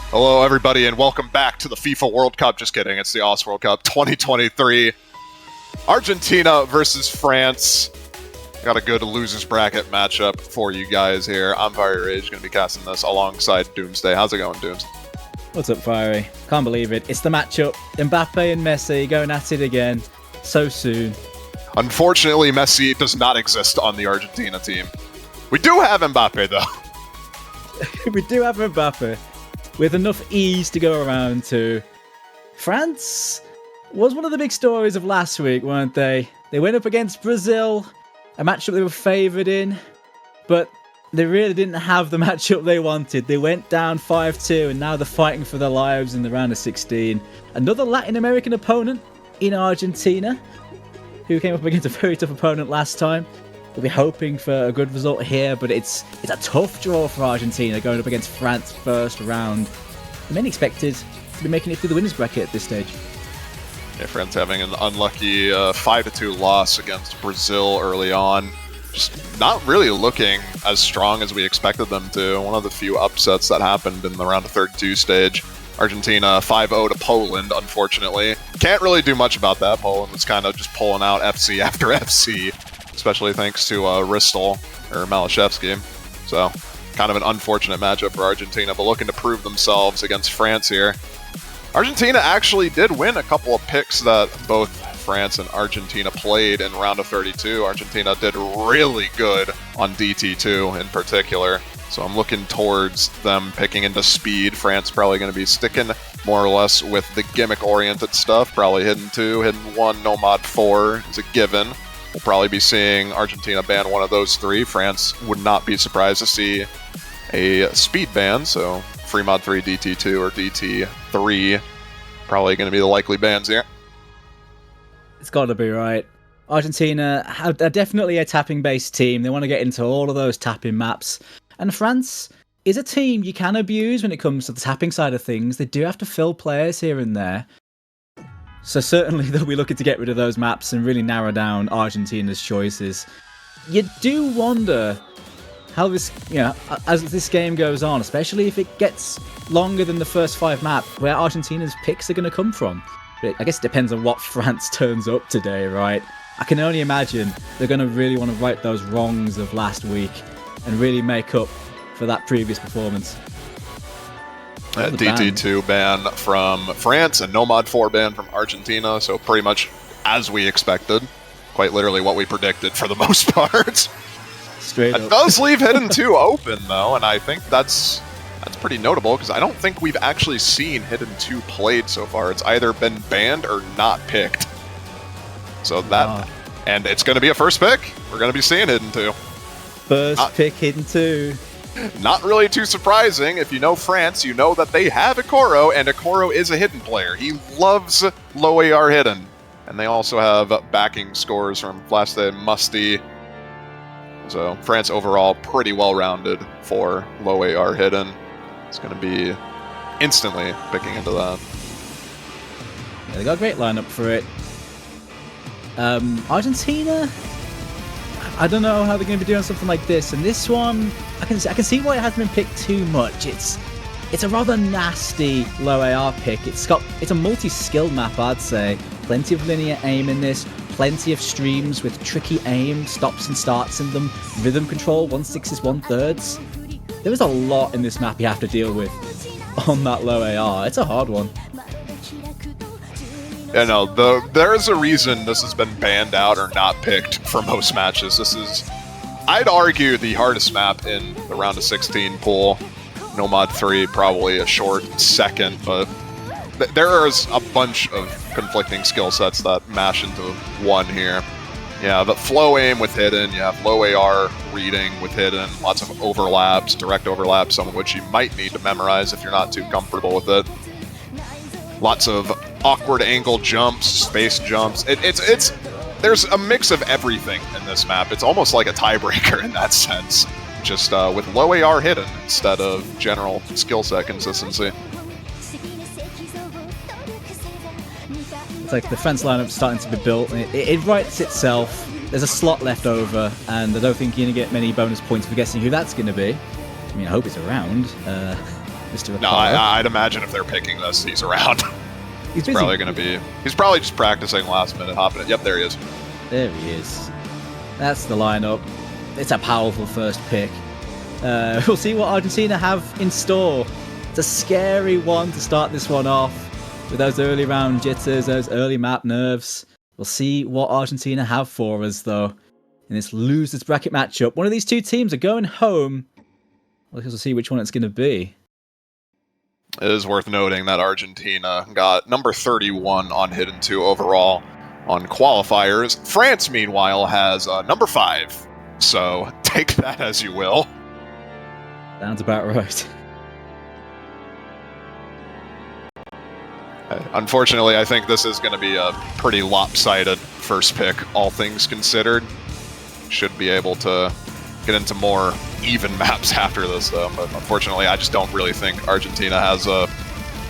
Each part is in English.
Hello, everybody, and welcome back to the FIFA World Cup. Just kidding, it's the AUS World Cup 2023. Argentina versus France. Got a good losers bracket matchup for you guys here. I'm Fiery Rage, going to be casting this alongside Doomsday. How's it going, Dooms? What's up, Fiery? Can't believe it. It's the matchup. Mbappe and Messi going at it again. So soon. Unfortunately, Messi does not exist on the Argentina team. We do have Mbappe, though. We do have Mbappe. With enough ease to go around to. France was one of the big stories of last week, weren't they? They went up against Brazil, a matchup they were favoured in, but they really didn't have the matchup they wanted. They went down 5-2, and now they're fighting for their lives in the round of 16. Another Latin American opponent in Argentina, who came up against a very tough opponent last time. We'll be hoping for a good result here, but it's a tough draw for Argentina going up against France first round. Many expected to be making it through the winners bracket at this stage. Yeah, France having an unlucky 5-2 loss against Brazil early on. Just not really looking as strong as we expected them to. One of the few upsets that happened in the round of 32 stage. Argentina 5-0 to Poland, unfortunately. Can't really do much about that. Poland was kind of just pulling out FC after FC. Especially thanks to Ristel, or Malashevsky. So, kind of an unfortunate matchup for Argentina, but looking to prove themselves against France here. Argentina actually did win a couple of picks that both France and Argentina played in round of 32. Argentina did really good on DT2 in particular. So I'm looking towards them picking into speed. France probably going to be sticking more or less with the gimmick-oriented stuff. Probably Hidden 2, Hidden 1, Nomad 4 is a given. We'll probably be seeing Argentina ban one of those three. France would not be surprised to see a speed ban, so Free Mod 3, DT2, or DT3 probably going to be the likely bans here. It's got to be right. Argentina are definitely a tapping-based team. They want to get into all of those tapping maps. And France is a team you can abuse when it comes to the tapping side of things. They do have to fill players here and there. So certainly they'll be looking to get rid of those maps and really narrow down Argentina's choices. You do wonder how this, as this game goes on, especially if it gets longer than the first 5 maps, where Argentina's picks are going to come from. But I guess it depends on what France turns up today, right? I can only imagine they're going to really want to right those wrongs of last week and really make up for that previous performance. DT2 ban from France and Nomad 4 ban from Argentina, so pretty much as we expected. Quite literally what we predicted for the most part. Straight up. It does leave Hidden 2 open, though, and I think that's pretty notable, because I don't think we've actually seen Hidden 2 played so far. It's either been banned or not picked. So that... And it's going to be a first pick. We're going to be seeing Hidden 2. First pick Hidden 2. Not really too surprising. If you know France, you know that they have Okoro, and Okoro is a hidden player. He loves low AR hidden. And they also have backing scores from Flaste and Musty. So France overall pretty well-rounded for low AR hidden. It's going to be instantly picking into that. Yeah, they got a great lineup for it. Argentina... I don't know how they're going to be doing something like this, and this one, I can see why it hasn't been picked too much. It's a rather nasty low AR pick. It's a multi-skill map, I'd say. Plenty of linear aim in this, plenty of streams with tricky aim, stops and starts in them, rhythm control, 1/6 1/3. There is a lot in this map you have to deal with on that low AR. It's a hard one. Yeah, no, there is a reason this has been banned out or not picked for most matches. This is, I'd argue, the hardest map in the round of 16 pool. Nomad 3 probably a short second, but there is a bunch of conflicting skill sets that mash into one here. Yeah, but flow aim with hidden, you have low AR reading with hidden, lots of overlaps, direct overlaps, some of which you might need to memorize if you're not too comfortable with it. Lots of awkward angle jumps, space jumps. There's a mix of everything in this map. It's almost like a tiebreaker in that sense. Just with low AR hidden instead of general skill set consistency. It's like the France lineup's starting to be built, and it writes itself. There's a slot left over, and I don't think you're going to get many bonus points for guessing who that's going to be. I mean, I hope it's around. Mr. No, Ricardo. I'd imagine if they're picking this, he's around. He's busy. Probably going to be. He's probably just practicing last minute, hopping it. Yep, there he is. There he is. That's the lineup. It's a powerful first pick. We'll see what Argentina have in store. It's a scary one to start this one off with those early round jitters, those early map nerves. We'll see what Argentina have for us, though, in this losers bracket matchup. One of these two teams are going home. We'll see which one it's going to be. It is worth noting that Argentina got number 31 on Hidden 2 overall on qualifiers. France, meanwhile, has number 5. So take that as you will. Sounds about right. Unfortunately, I think this is going to be a pretty lopsided first pick, all things considered. Should be able to get into more even maps after this, though. But unfortunately, I just don't really think Argentina has a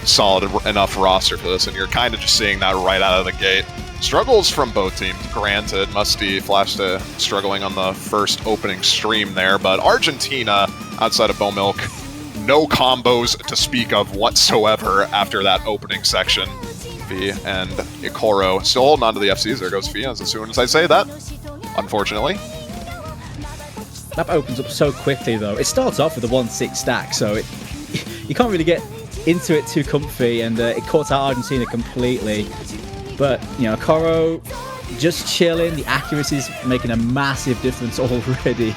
solid enough roster for this, and you're kind of just seeing that right out of the gate. Struggles from both teams, granted. Musty flashed struggling on the first opening stream there, but Argentina, outside of Milk, no combos to speak of whatsoever after that opening section. Fee and Ikoro still holding on to the FCs. There goes Fee as soon as I say that, unfortunately. Map opens up so quickly, though. It starts off with a 1-6 stack, so you can't really get into it too comfy, and it caught out Argentina completely. But, Ikoro just chilling. The accuracy's making a massive difference already,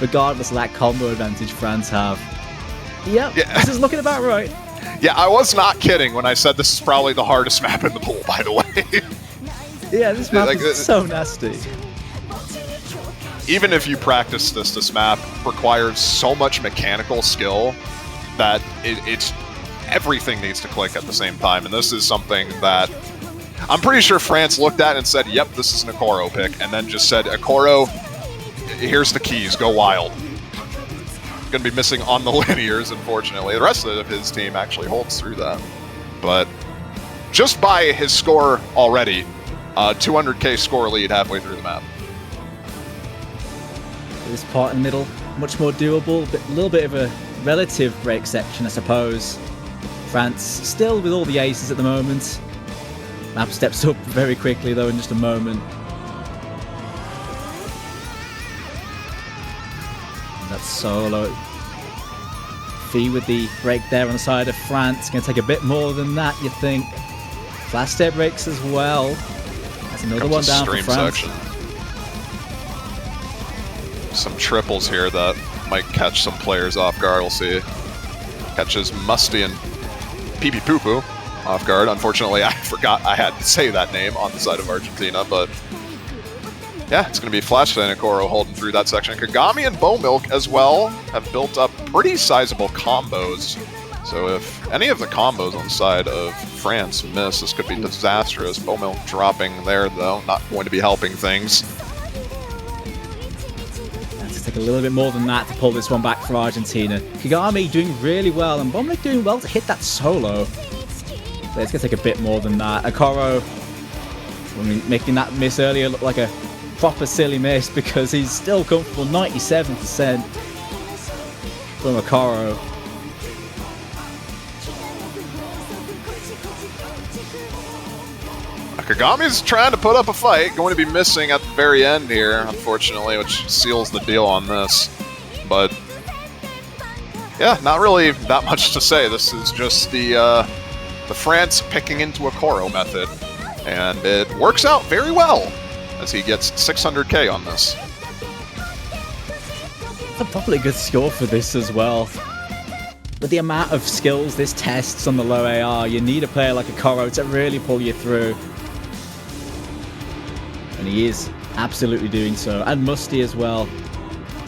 regardless of that combo advantage France have. Yep, yeah. This is looking about right. Yeah, I was not kidding when I said this is probably the hardest map in the pool, by the way. Yeah, this map is so nasty. Even if you practice this map requires so much mechanical skill that it's everything needs to click at the same time. And this is something that I'm pretty sure France looked at and said, yep, this is an Ikoro pick, and then just said, Ikoro, here's the keys, go wild. Going to be missing on the linears, unfortunately. The rest of his team actually holds through that. But just by his score already, 200k score lead halfway through the map. This part in the middle, much more doable, but a little bit of a relative break section, I suppose. France still with all the aces at the moment. Map steps up very quickly, though, in just a moment. That's solo. Fee with the break there on the side of France. Going to take a bit more than that, you think. Flash step breaks as well. That's another one down for France. Section. Some triples here that might catch some players off guard. We'll see. Catches Musty and Pee Pee Poo Poo off guard. Unfortunately, I forgot I had to say that name on the side of Argentina, but yeah, it's going to be Flash and Ikoro holding through that section. Kagami and Milk as well have built up pretty sizable combos. So if any of the combos on the side of France miss, this could be disastrous. Milk dropping there, though, not going to be helping things. Take a little bit more than that to pull this one back for Argentina. Kagami doing really well, and Bomlik doing well to hit that solo. But it's going to take a bit more than that. Ikoro, making that miss earlier look like a proper silly miss because he's still comfortable. 97% from Ikoro. Kagami's trying to put up a fight, going to be missing at the very end here, unfortunately, which seals the deal on this. But yeah, not really that much to say. This is just the France picking into Ikoro method, and it works out very well as he gets 600k on this. That's probably a good score for this as well. With the amount of skills this tests on the low AR, you need a player like Ikoro to really pull you through. And he is absolutely doing so. And Musty as well.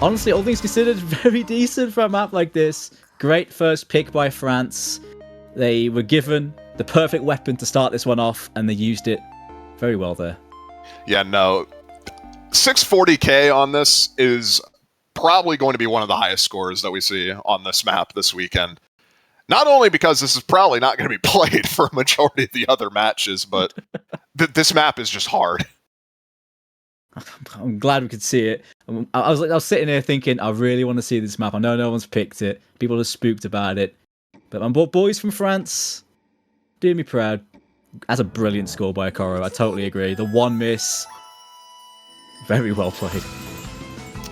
Honestly, all things considered, very decent for a map like this. Great first pick by France. They were given the perfect weapon to start this one off, and they used it very well there. Yeah, no. 640k on this is probably going to be one of the highest scores that we see on this map this weekend. Not only because this is probably not going to be played for a majority of the other matches, but this map is just hard. I'm glad we could see it. I was sitting here thinking, I really want to see this map. I know no one's picked it. People are spooked about it. But my boys from France, do me proud. That's a brilliant score by Okoro. I totally agree. The one miss, very well played.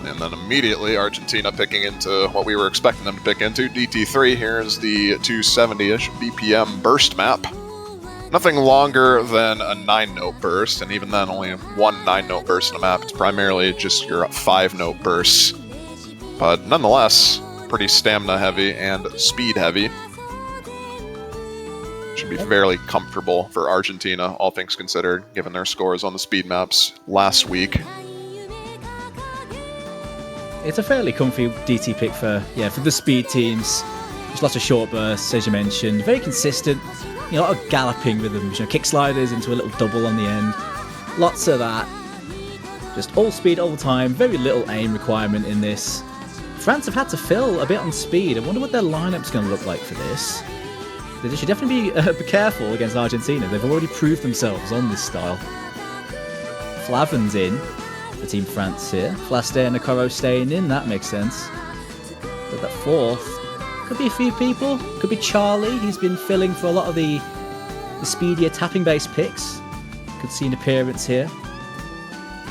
And then immediately Argentina picking into what we were expecting them to pick into, DT3. Here's the 270-ish BPM burst map. Nothing longer than a 9-note burst, and even then only one 9-note burst in a map. It's primarily just your 5-note bursts. But nonetheless, pretty stamina heavy and speed heavy. Should be fairly comfortable for Argentina, all things considered, given their scores on the speed maps last week. It's a fairly comfy DT pick for the speed teams. Just lots of short bursts, as you mentioned. Very consistent. A lot of galloping rhythms. Kick sliders into a little double on the end. Lots of that. Just all speed all the time. Very little aim requirement in this. France have had to fill a bit on speed. I wonder what their lineup's going to look like for this. They should definitely be careful against Argentina. They've already proved themselves on this style. Flavin's in for Team France here. Flaster and Okoro staying in. That makes sense. But that fourth could be a few people. Could be Charlie. He's been filling for a lot of the speedier tapping-based picks. Could see an appearance here.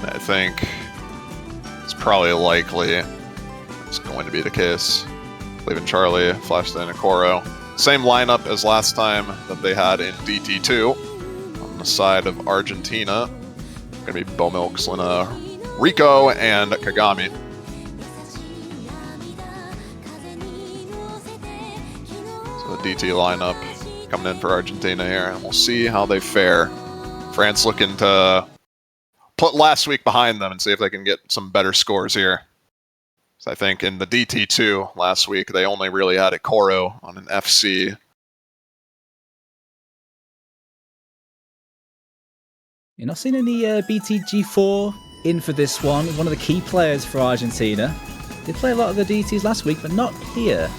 I think it's probably likely it's going to be the case. Leaving Charlie, Flaster and Okoro. Same lineup as last time that they had in DT2. On the side of Argentina, going to be Bomilk, Selena, Rico, and Kagami. So the DT lineup coming in for Argentina here, and we'll see how they fare. France looking to put last week behind them and see if they can get some better scores here. So I think in the DT2 last week, they only really had Okoro on an FC. You're not seeing any BTG4 in for this one. One of the key players for Argentina. Did play a lot of the DTs last week, but not here.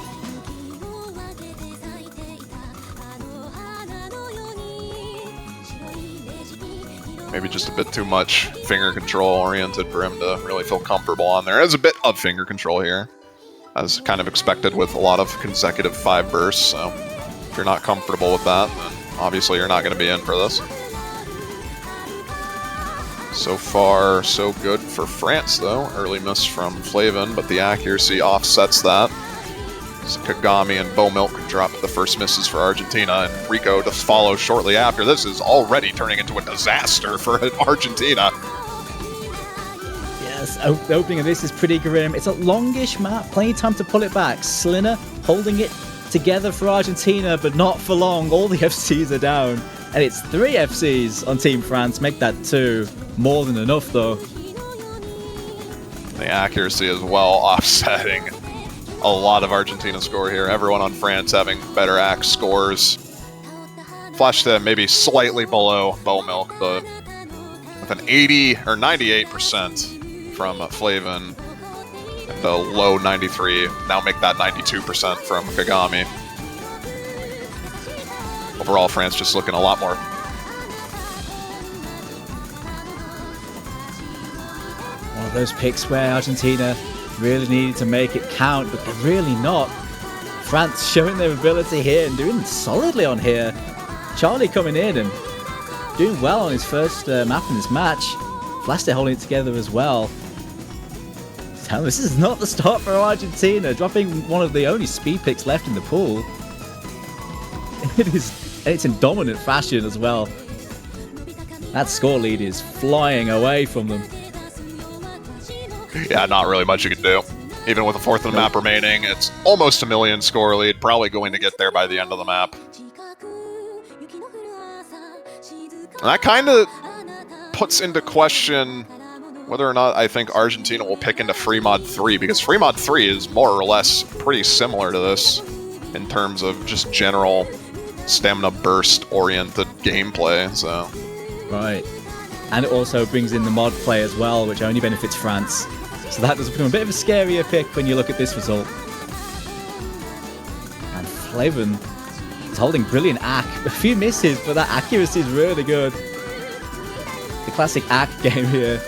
Maybe just a bit too much finger control oriented for him to really feel comfortable on there. There's a bit of finger control here, as kind of expected with a lot of consecutive 5 bursts. So if you're not comfortable with that, then obviously you're not going to be in for this. So far, so good for France, though. Early miss from Flavin, but the accuracy offsets that. So Kagami and Bomilk drop the first misses for Argentina, and Rico to follow shortly after. This is already turning into a disaster for Argentina. Yes, the opening of this is pretty grim. It's a longish map, plenty of time to pull it back. Sliner holding it together for Argentina, but not for long. All the FCs are down, and it's 3 FCs on Team France. Make that 2. More than enough, though. The accuracy as well offsetting a lot of Argentina score here. Everyone on France having better axe scores. Flash them maybe slightly below Bomilk, but with an 80 or 98% from Flavin and a low 93. Now make that 92% from Kagami. Overall, France just looking a lot more. One of those picks where Argentina really needed to make it count, but they're really not. France showing their ability here and doing solidly on here. Charlie coming in and doing well on his first map in this match. Flaster holding it together as well. So this is not the start for Argentina, dropping one of the only speed picks left in the pool. It's in dominant fashion as well. That score lead is flying away from them. Yeah, not really much you can do. Even with a fourth of the map remaining, it's almost a million score lead. Probably going to get there by the end of the map. And that kind of puts into question whether or not I think Argentina will pick into Free Mod 3, because Free Mod 3 is more or less pretty similar to this in terms of just general stamina burst-oriented gameplay. So, right. And it also brings in the mod play as well, which only benefits France. So that does become a bit of a scarier pick when you look at this result. And Flavin is holding brilliant Ack. A few misses, but that accuracy is really good. The classic Ack game here.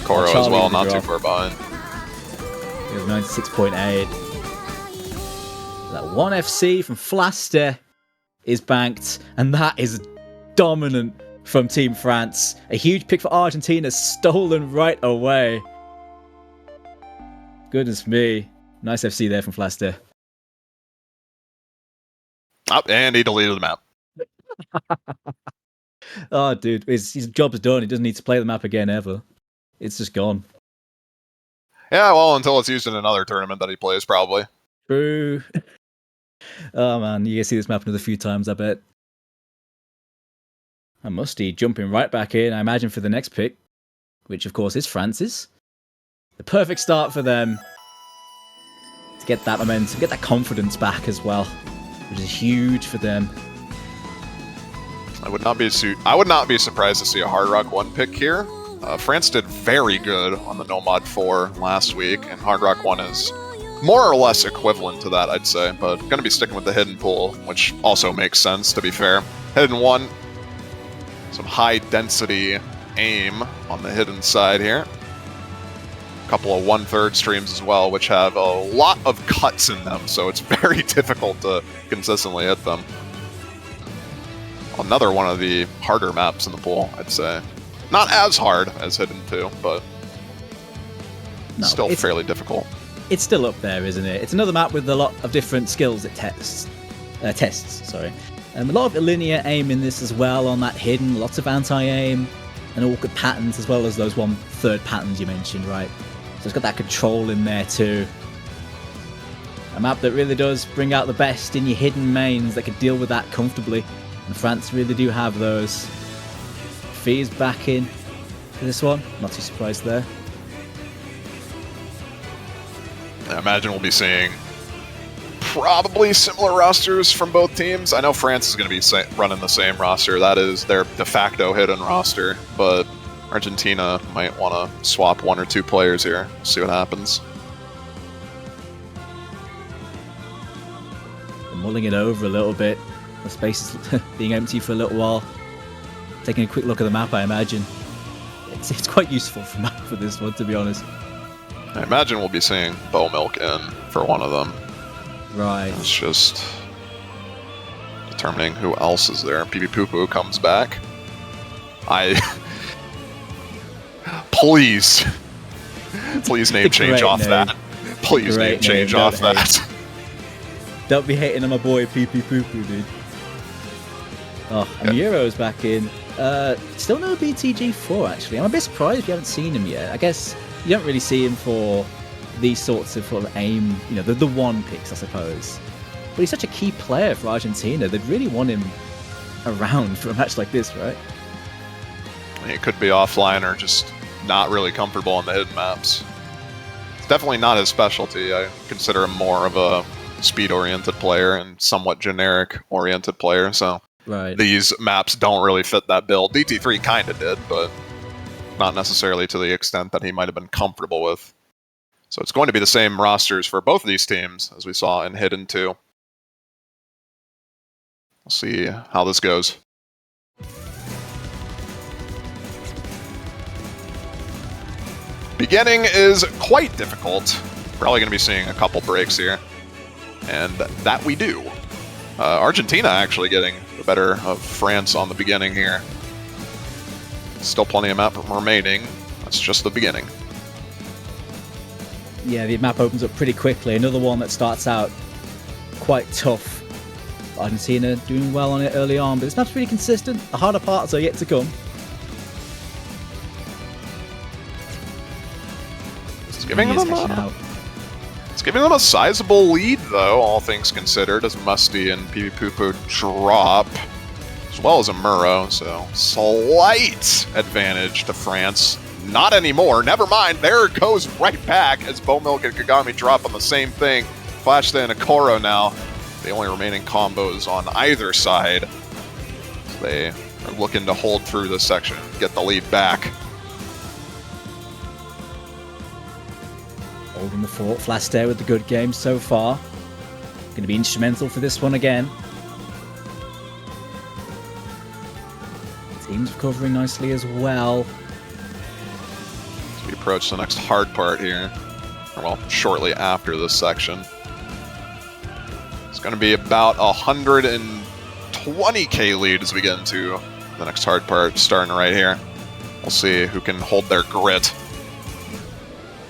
Okoro as well, not too far behind. He has 96.8. That 1FC from Flaster is banked, and that is dominant from Team France. A huge pick for Argentina, stolen right away. Goodness me. Nice FC there from Flaster. Oh, and he deleted the map. Oh, dude, his job's done. He doesn't need to play the map again ever. It's just gone. Yeah, well, until it's used in another tournament that he plays, probably. True. Oh, man, you can see this map another few times, I bet. And Musty jumping right back in, I imagine, for the next pick, which, of course, is France's. The perfect start for them to get that momentum, get that confidence back as well, which is huge for them. I would not be surprised to see a Hard Rock 1 pick here. France did very good on the Nomad 4 last week, and Hard Rock 1 is more or less equivalent to that, I'd say, but going to be sticking with the Hidden pool, which also makes sense, to be fair. Hidden 1, some high-density aim on the Hidden side here. A couple of 1/3 streams as well, which have a lot of cuts in them, so it's very difficult to consistently hit them. Another one of the harder maps in the pool, I'd say. Not as hard as Hidden 2, but still fairly difficult. It's still up there, isn't it? It's another map with a lot of different skills it tests. A lot of linear aim in this as well on that Hidden, lots of anti-aim and awkward patterns as well as those 1/3 patterns you mentioned, right? So it's got that control in there too. A map that really does bring out the best in your Hidden mains that can deal with that comfortably. And France really do have those. Fee's back in for this one. Not too surprised there. I imagine we'll be seeing probably similar rosters from both teams. I know France is going to be running the same roster. That is their de facto Hidden roster. But Argentina might want to swap 1 or 2 players here. See what happens. They're mulling it over a little bit. The space is being empty for a little while. Taking a quick look at the map, I imagine. It's quite useful for this one, to be honest. I imagine we'll be seeing Bowmilk in for one of them. Right. It's just determining who else is there. PB Poo comes back. Please name change off that. Please name change off that. Don't be hating on my boy PP Poo Poo, dude. Oh, and Euro's back in. Still no BTG4, actually. I'm a bit surprised if you haven't seen him yet. I guess you don't really see him for these sorts of aim, you know, the 1 picks, I suppose. But he's such a key player for Argentina. They'd really want him around for a match like this, right? He could be offline or just not really comfortable on the Hidden maps. It's definitely not his specialty. I consider him more of a speed-oriented player and somewhat generic-oriented player, so these maps don't really fit that build. DT3 kind of did, but not necessarily to the extent that he might have been comfortable with. So it's going to be the same rosters for both of these teams, as we saw in Hidden 2. We'll see how this goes. Beginning is quite difficult. Probably going to be seeing a couple breaks here. And that we do. Argentina actually getting the better of France on the beginning here. Still plenty of map remaining. That's just the beginning. Yeah, the map opens up pretty quickly. Another one that starts out quite tough. Argentina doing well on it early on, but this map's pretty consistent. The harder parts are yet to come. It's giving them a sizable lead, though, all things considered, as Musty and PB Poo Poo drop, as well as a Muro, so slight advantage to France. Not anymore. Never mind. There it goes right back as Bowmilk and Kagami drop on the same thing. Flash and Okoro now, the only remaining combos on either side. So they are looking to hold through this section, get the lead back. Holding the fort. Flash there with the good game so far. Going to be instrumental for this one again. Team's recovering nicely as well. As we approach the next hard part here. Well, shortly after this section. Going to be about 120k lead as we get into the next hard part, starting right here. We'll see who can hold their grit.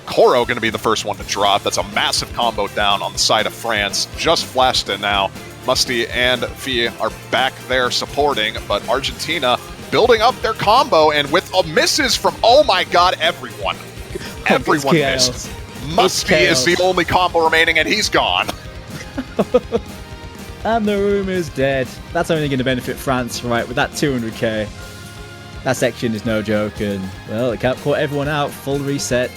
Koro going to be the first one to drop. That's a massive combo down on the side of France. Just flashed in now. Musty and Fee are back there supporting, but Argentina building up their combo, and with a misses from, oh my god, everyone. Everyone missed. Musty is the only combo remaining, and he's gone. And the room is dead. That's only going to benefit France, right, with that 200k. That section is no joke, and, well, it can't caught everyone out. Full reset.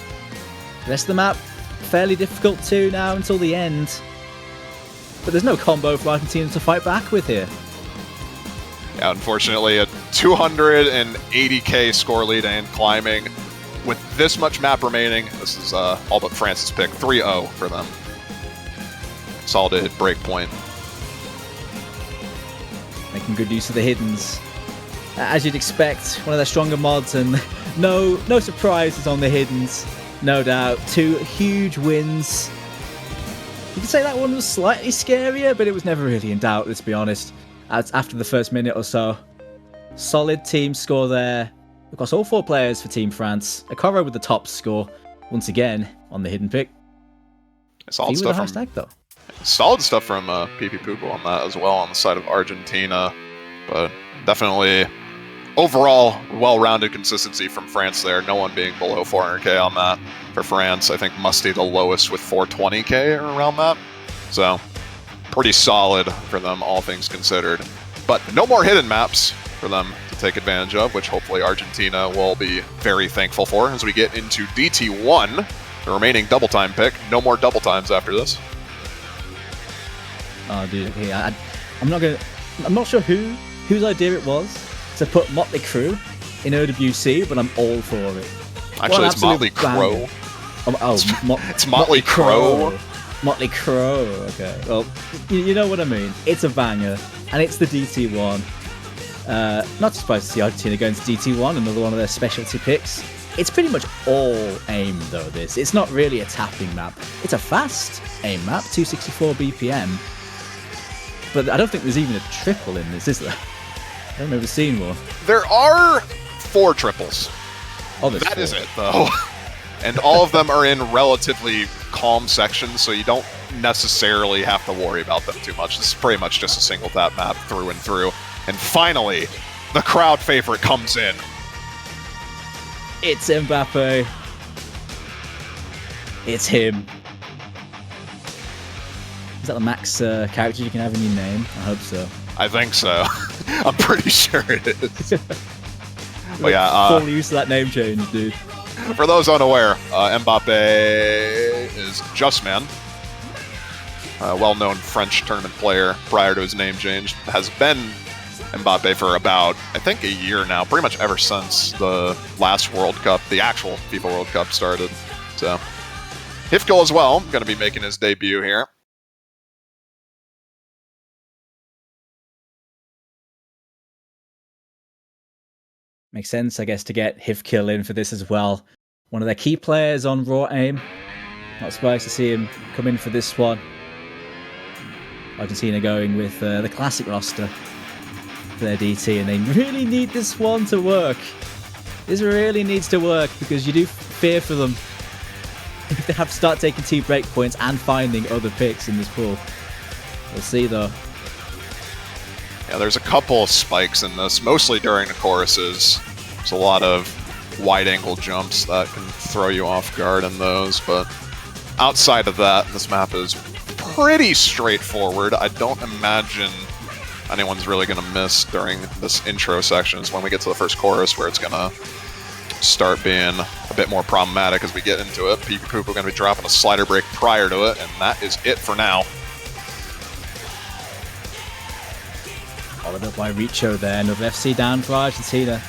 The rest of the map, fairly difficult too now until the end. But there's no combo for Argentina to fight back with here. Yeah, unfortunately, a 280k score lead and climbing. With this much map remaining, this is all but France's pick. 3-0 for them. Solid break point. Making good use of the hiddens. As you'd expect, one of their stronger mods, and no surprises on the hiddens. No doubt. 2 huge wins. You could say that one was slightly scarier, but it was never really in doubt, let's be honest. After the first minute or so. Solid team score there across all 4 players for Team France. Akoro with the top score, once again, on the hidden pick. Solid stuff from hashtag, though. Solid stuff from PP Pupo on that as well on the side of Argentina. But definitely overall well-rounded consistency from France there. No one being below 400k on that for France. I think Musty the lowest with 420k or around that. So pretty solid for them, all things considered. But no more hidden maps for them to take advantage of, which hopefully Argentina will be very thankful for as we get into DT1, the remaining double time pick. No more double times after this. Oh, dude, okay, I'm not sure whose idea it was to put Motley Crue in OWC, but I'm all for it. Actually, it's Motley Crow. It's Motley Crow. Motley Crow, okay. Well, you know what I mean. It's a banger, and it's the DT1. Not surprised to see Argentina going to DT1, another one of their specialty picks. It's pretty much all aim, though, this. It's not really a tapping map. It's a fast aim map, 264 BPM. But I don't think there's even a triple in this, is there? I don't remember seeing one. There are 4 triples. Oh, that is it, though. And all of them are in relatively calm sections, so you don't necessarily have to worry about them too much. This is pretty much just a single tap map through and through. And finally, the crowd favorite comes in. It's Mbappe. It's him. Is that the max character you can have in your name? I hope so. I think so. I'm pretty sure it is. But yeah, full use of that name change, dude. For those unaware, Mbappe is Justman, a well-known French tournament player prior to his name change. Has been Mbappe for about, I think, a year now, pretty much ever since the last World Cup, the actual FIFA World Cup started. So, Hifkil as well, going to be making his debut here. Makes sense, I guess, to get Hifkil in for this as well. One of their key players on Raw Aim. Not surprised to see him come in for this one. Argentina going with the classic roster for their DT, and they really need this one to work. This really needs to work, because you do fear for them if they have to start taking team breakpoints and finding other picks in this pool. We'll see, though. Yeah, there's a couple of spikes in this, mostly during the choruses. There's a lot of wide-angle jumps that can throw you off guard in those, but outside of that, this map is pretty straightforward. I don't imagine anyone's really going to miss during this intro section. Is when we get to the first chorus where it's going to start being a bit more problematic as we get into it. PP Poop are going to be dropping a slider break prior to it, and that is it for now. Followed up by Richo there, another FC down for Argentina.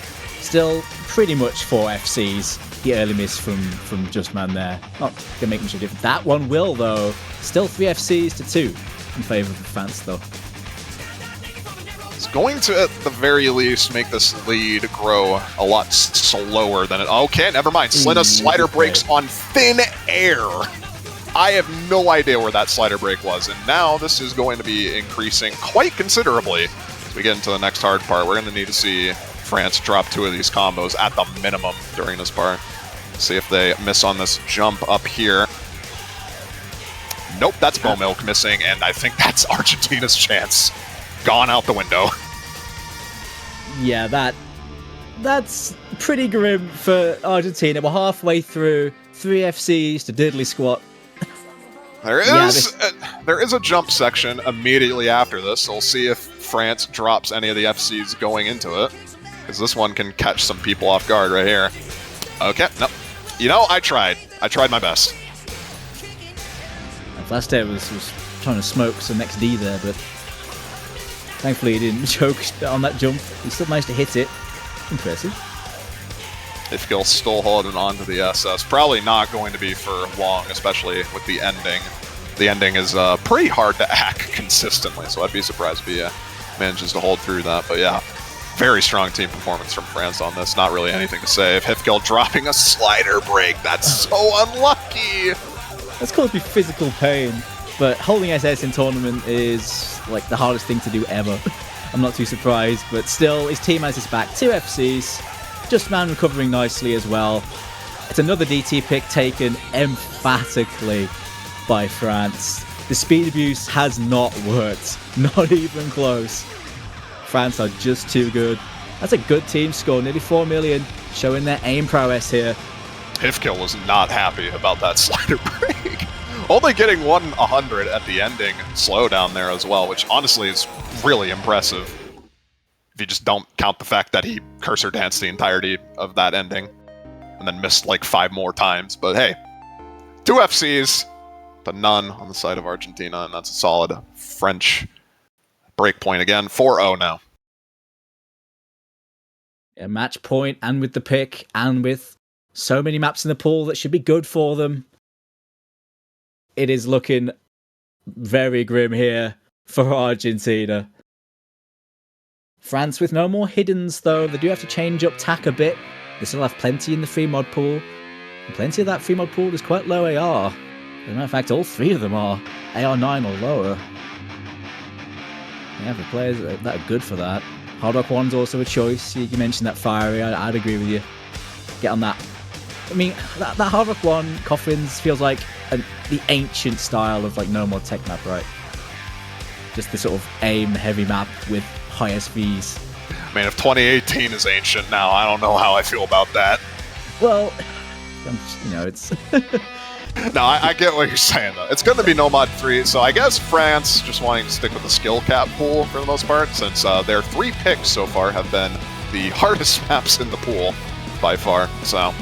Still pretty much 4 FCs. The early miss from Justman there. Not going to make much of a difference. That one will, though. Still 3 FCs to 2 in favour of France, though. It's going to, at the very least, make this lead grow a lot slower than it... Okay, never mind. Slina slider breaks on thin air. I have no idea where that slider break was, and now this is going to be increasing quite considerably as we get into the next hard part. We're going to need to see France drop 2 of these combos at the minimum during this part. See if they miss on this jump up here. Nope, that's Bomilk missing, and I think that's Argentina's chance. Gone out the window. Yeah, that's pretty grim for Argentina. We're halfway through 3 FCs to diddly squat. There is a jump section immediately after this, so we'll see if France drops any of the FCs going into it, because this one can catch some people off guard right here. Okay, no. You know, I tried my best. Last day was trying to smoke some XD there, but thankfully he didn't choke on that jump. He still managed to hit it. Impressive. Ifgil still holding on to the SS. Probably not going to be for long, especially with the ending. The ending is pretty hard to act consistently, so I'd be surprised if he manages to hold through that. But yeah, very strong team performance from France on this. Not really anything to say. If Ifgil dropping a slider break, that's so unlucky. That's caused me physical pain, but holding SS in tournament is like the hardest thing to do ever. I'm not too surprised, but still, his team has his back. 2 FCs, Just Man recovering nicely as well. It's another DT pick taken emphatically by France. The speed abuse has not worked, not even close. France are just too good. That's a good team score, nearly 4 million, showing their aim prowess here. Ifgil was not happy about that slider break. Only getting 100 at the ending slowdown there as well, which honestly is really impressive. If you just don't count the fact that he cursor danced the entirety of that ending and then missed like 5 more times. But hey, 2 FCs to none on the side of Argentina, and that's a solid French break point again. 4-0 now. A match point, and with the pick, and with so many maps in the pool that should be good for them. It is looking very grim here for Argentina. France with no more hiddens, though. They do have to change up tack a bit. They still have plenty in the free mod pool. And plenty of that free mod pool is quite low AR. As a matter of fact, all 3 of them are AR9 or lower. Yeah, the players that are good for that. Hard Rock 1's also a choice. You mentioned that fiery. I'd agree with you. Get on that. I mean, that Hard Rock 1, Coffins, feels like the ancient style of like no mod tech map, right? Just the sort of aim-heavy map with high SVs. I mean, if 2018 is ancient now, I don't know how I feel about that. Well, it's... No, I get what you're saying, though. It's going to be no mod 3, so I guess France just wanting to stick with the skill cap pool for the most part, since their 3 picks so far have been the hardest maps in the pool by far, so...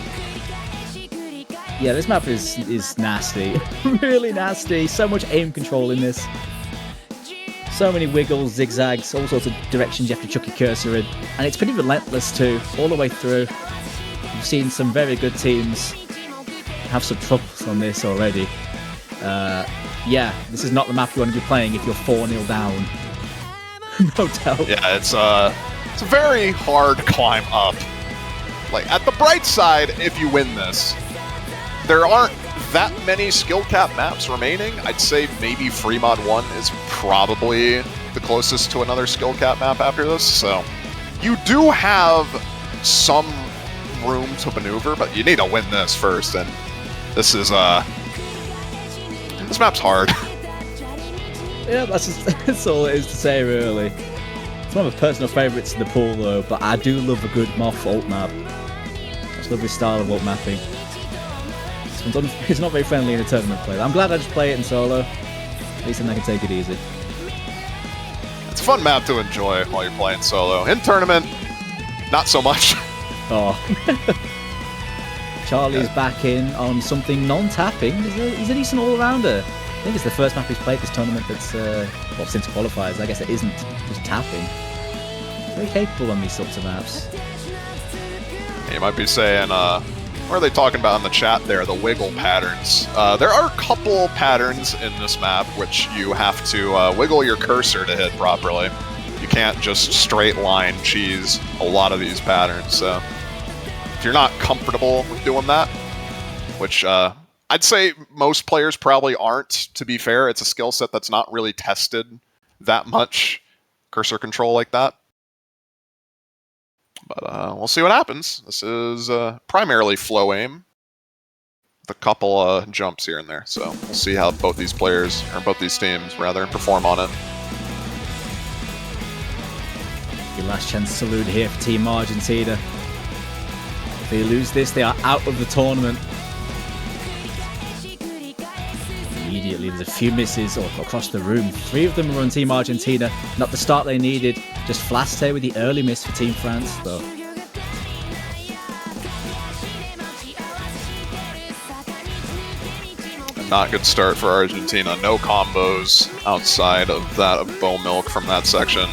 Yeah, this map is nasty. Really nasty. So much aim control in this. So many wiggles, zigzags, all sorts of directions you have to chuck your cursor in. And it's pretty relentless too, all the way through. We've seen some very good teams have some troubles on this already. Yeah, this is not the map you want to be playing if you're 4-0 down. No doubt. Yeah, it's a very hard climb up. Like, at the bright side, if you win this, there aren't that many skill cap maps remaining. I'd say maybe Free Mod 1 is probably the closest to another skill cap map after this, so you do have some room to maneuver, but you need to win this first, and this map's hard. Yeah, that's all it is to say, really. It's one of my personal favourites in the pool, though, but I do love a good Moth ult map. I just love this style of ult mapping. It's not very friendly in a tournament play. I'm glad I just play it in solo. At least then I can take it easy. It's a fun map to enjoy while you're playing solo. In tournament, not so much. Oh. Charlie's back in on something non-tapping. He's a decent all-rounder. I think it's the first map he's played this tournament that's, well, since qualifiers. I guess it isn't just tapping. Very capable on these sorts of maps. You might be saying, what are they talking about in the chat there? The wiggle patterns. There are a couple patterns in this map which you have to wiggle your cursor to hit properly. You can't just straight line cheese a lot of these patterns, so if you're not comfortable with doing that, which I'd say most players probably aren't, to be fair. It's a skill set that's not really tested that much, cursor control like that. But we'll see what happens. This is primarily flow aim, with a couple jumps here and there. So we'll see how both these players, or both these teams rather, perform on it. Your last chance salute here for Team Argentina. If they lose this, they are out of the tournament. Immediately, there's a few misses all across the room. 3 of them are on Team Argentina. Not the start they needed. Just Flaste with the early miss for Team France, though. Not good start for Argentina. No combos outside of that of Bow Milk from that section.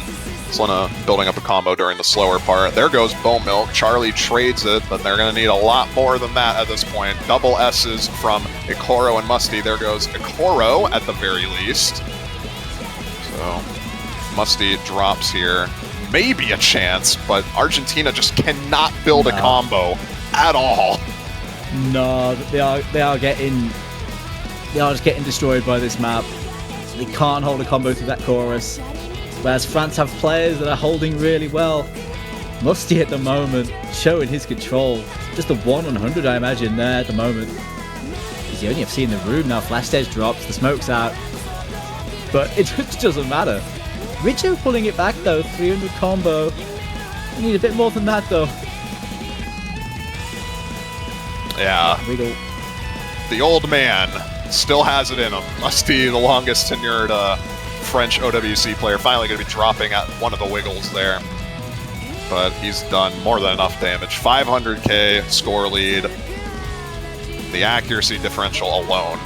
Selena building up a combo during the slower part. There goes Bow Milk. Charlie trades it, but they're going to need a lot more than that at this point. Double S's from Ikoro and Musty. There goes Ikoro at the very least. So Musty drops here. Maybe a chance, but Argentina just cannot build a combo at all. No, they are just getting destroyed by this map. They can't hold a combo through that chorus. Whereas France have players that are holding really well. Musty at the moment, showing his control. Just a 1 on 100, I imagine, there at the moment. He's the only FC in the room now. Flash Edge drops, the smoke's out. But it just doesn't matter. Richo pulling it back though, 300 combo. We need a bit more than that though. Yeah. Wiggle. The old man still has it in him. Musty, the longest tenured French OWC player, finally going to be dropping at one of the wiggles there. But he's done more than enough damage. 500k score lead. The accuracy differential alone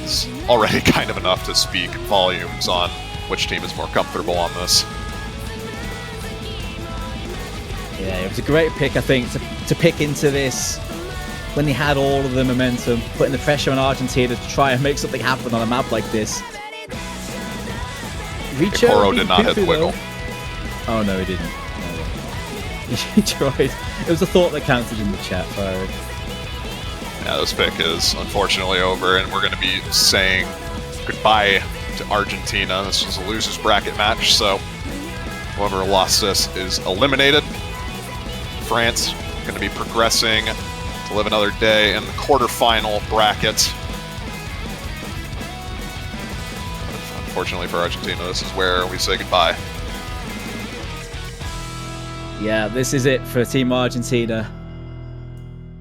is already kind of enough to speak volumes on which team is more comfortable on this. Yeah, it was a great pick, I think, to pick into this when they had all of the momentum, putting the pressure on Argentina to try and make something happen on a map like this. Ikoro did not hit the wiggle. Oh no, he didn't. No. He tried. It was a thought that counted in the chat, Fire. Yeah, this pick is unfortunately over, and we're going to be saying goodbye to Argentina. This was a loser's bracket match, so whoever lost this is eliminated. France going to be progressing to live another day in the quarterfinal bracket. Unfortunately for Argentina, this is where we say goodbye. Yeah, this is it for Team Argentina.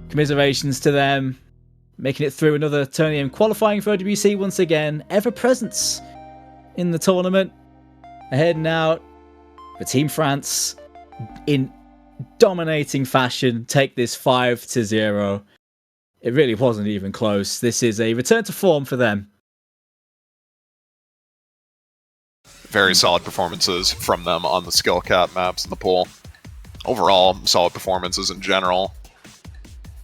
Commiserations to them. Making it through another tournament, qualifying for OWC once again. Ever presence in the tournament. Ahead now for Team France in dominating fashion. Take this 5-0. It really wasn't even close. This is a return to form for them. Very solid performances from them on the skill cap maps in the pool. Overall, solid performances in general.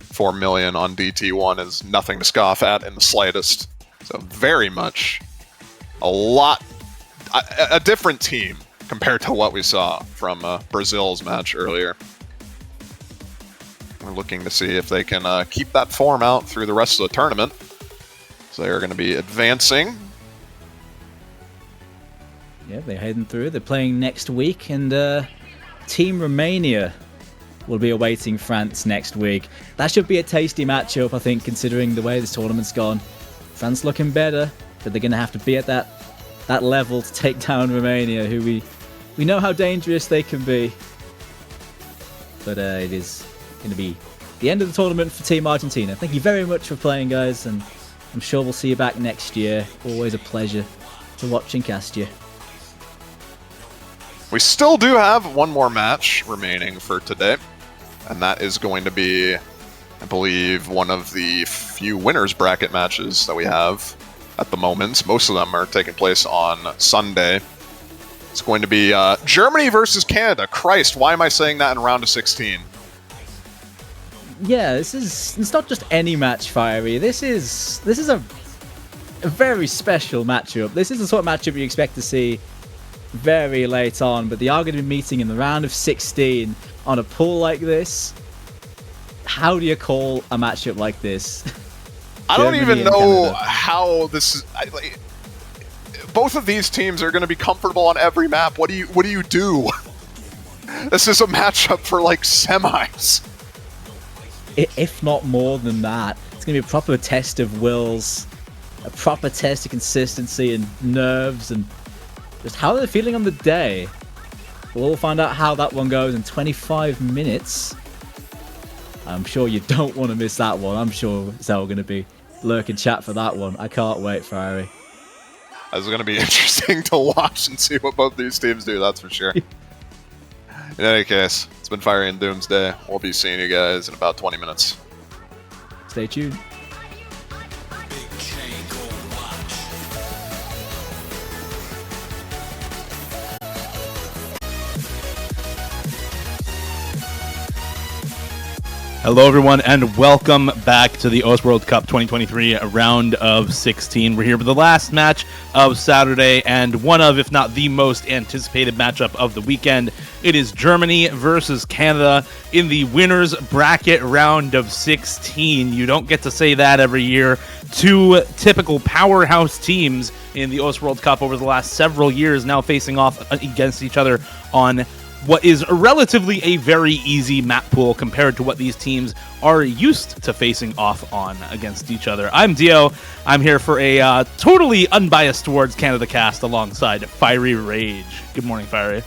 4 million on DT1 is nothing to scoff at in the slightest. So very much a different team compared to what we saw from Brazil's match earlier. We're looking to see if they can keep that form out through the rest of the tournament. So they're going to be advancing. Yeah, they're heading through. They're playing next week, and Team Romania will be awaiting France next week. That should be a tasty matchup, I think, considering the way this tournament's gone. France looking better, but they're going to have to be at that level to take down Romania, who we know how dangerous they can be. But it is going to be the end of the tournament for Team Argentina. Thank you very much for playing, guys, and I'm sure we'll see you back next year. Always a pleasure to watch and cast you. We still do have one more match remaining for today, and that is going to be, I believe, one of the few winners bracket matches that we have at the moment. Most of them are taking place on Sunday. It's going to be Germany versus Canada. Christ, why am I saying that in round of 16? Yeah, it's not just any match, Fiery. This is a very special matchup. This is the sort of matchup you expect to see very late on, but they are going to be meeting in the round of 16 on a pool like this. How do you call a matchup like this? I don't Germany even and know Canada. how this is. Both of these teams are going to be comfortable on every map. What do you do? This is a matchup for like semis. If not more than that, it's going to be a proper test of wills, a proper test of consistency and nerves, and just how they're feeling on the day. We'll find out how that one goes in 25 minutes. I'm sure you don't want to miss that one. I'm sure Zell going to be lurking chat for that one. I can't wait, Fiery. It's going to be interesting to watch and see what both these teams do, that's for sure. In any case, it's been Fiery and Doomsday. We'll be seeing you guys in about 20 minutes. Stay tuned. Hello, everyone, and welcome back to the OS World Cup 2023 round of 16. We're here for the last match of Saturday and one of, if not the most anticipated matchup of the weekend. It is Germany versus Canada in the winners bracket round of 16. You don't get to say that every year. Two typical powerhouse teams in the OS World Cup over the last several years now facing off against each other on what is relatively a very easy map pool compared to what these teams are used to facing off on against each other. I'm Dio. I'm here for a totally unbiased towards Canada cast alongside Fiery Rage. Good morning, Fiery.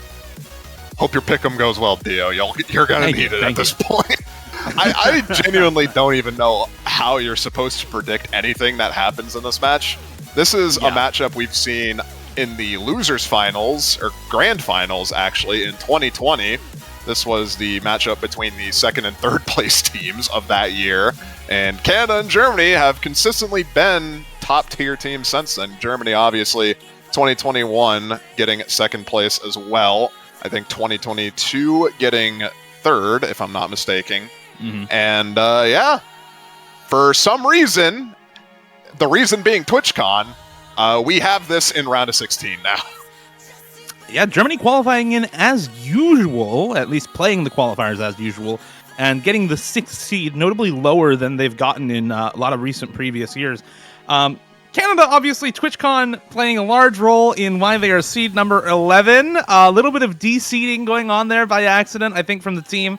Hope your pick'em goes well, Dio. You're going to need it at this point. I genuinely don't even know how you're supposed to predict anything that happens in this match. This is a matchup we've seen in the losers finals, or grand finals actually, in 2020. This was the matchup between the second and third place teams of that year, and Canada and Germany have consistently been top tier teams since then. Germany obviously 2021 getting second place as well. I think 2022 getting third, if I'm not mistaken. And yeah, for some reason, the reason being TwitchCon, we have this in round of 16 now. Yeah, Germany qualifying in as usual, at least playing the qualifiers as usual, and getting the 6th seed, notably lower than they've gotten in a lot of recent previous years. Canada, obviously, TwitchCon playing a large role in why they are seed number 11. A little bit of de-seeding going on there by accident, I think, from the team.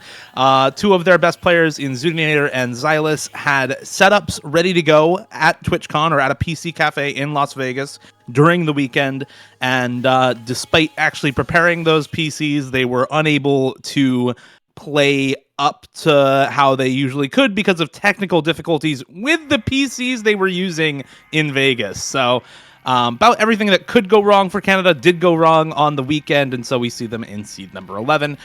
Two of their best players in Zudinator and Xylus had setups ready to go at TwitchCon or at a PC cafe in Las Vegas during the weekend. And despite actually preparing those PCs, they were unable to play up to how they usually could because of technical difficulties with the PCs they were using in Vegas. So about everything that could go wrong for Canada did go wrong on the weekend, and so we see them in seed number 11.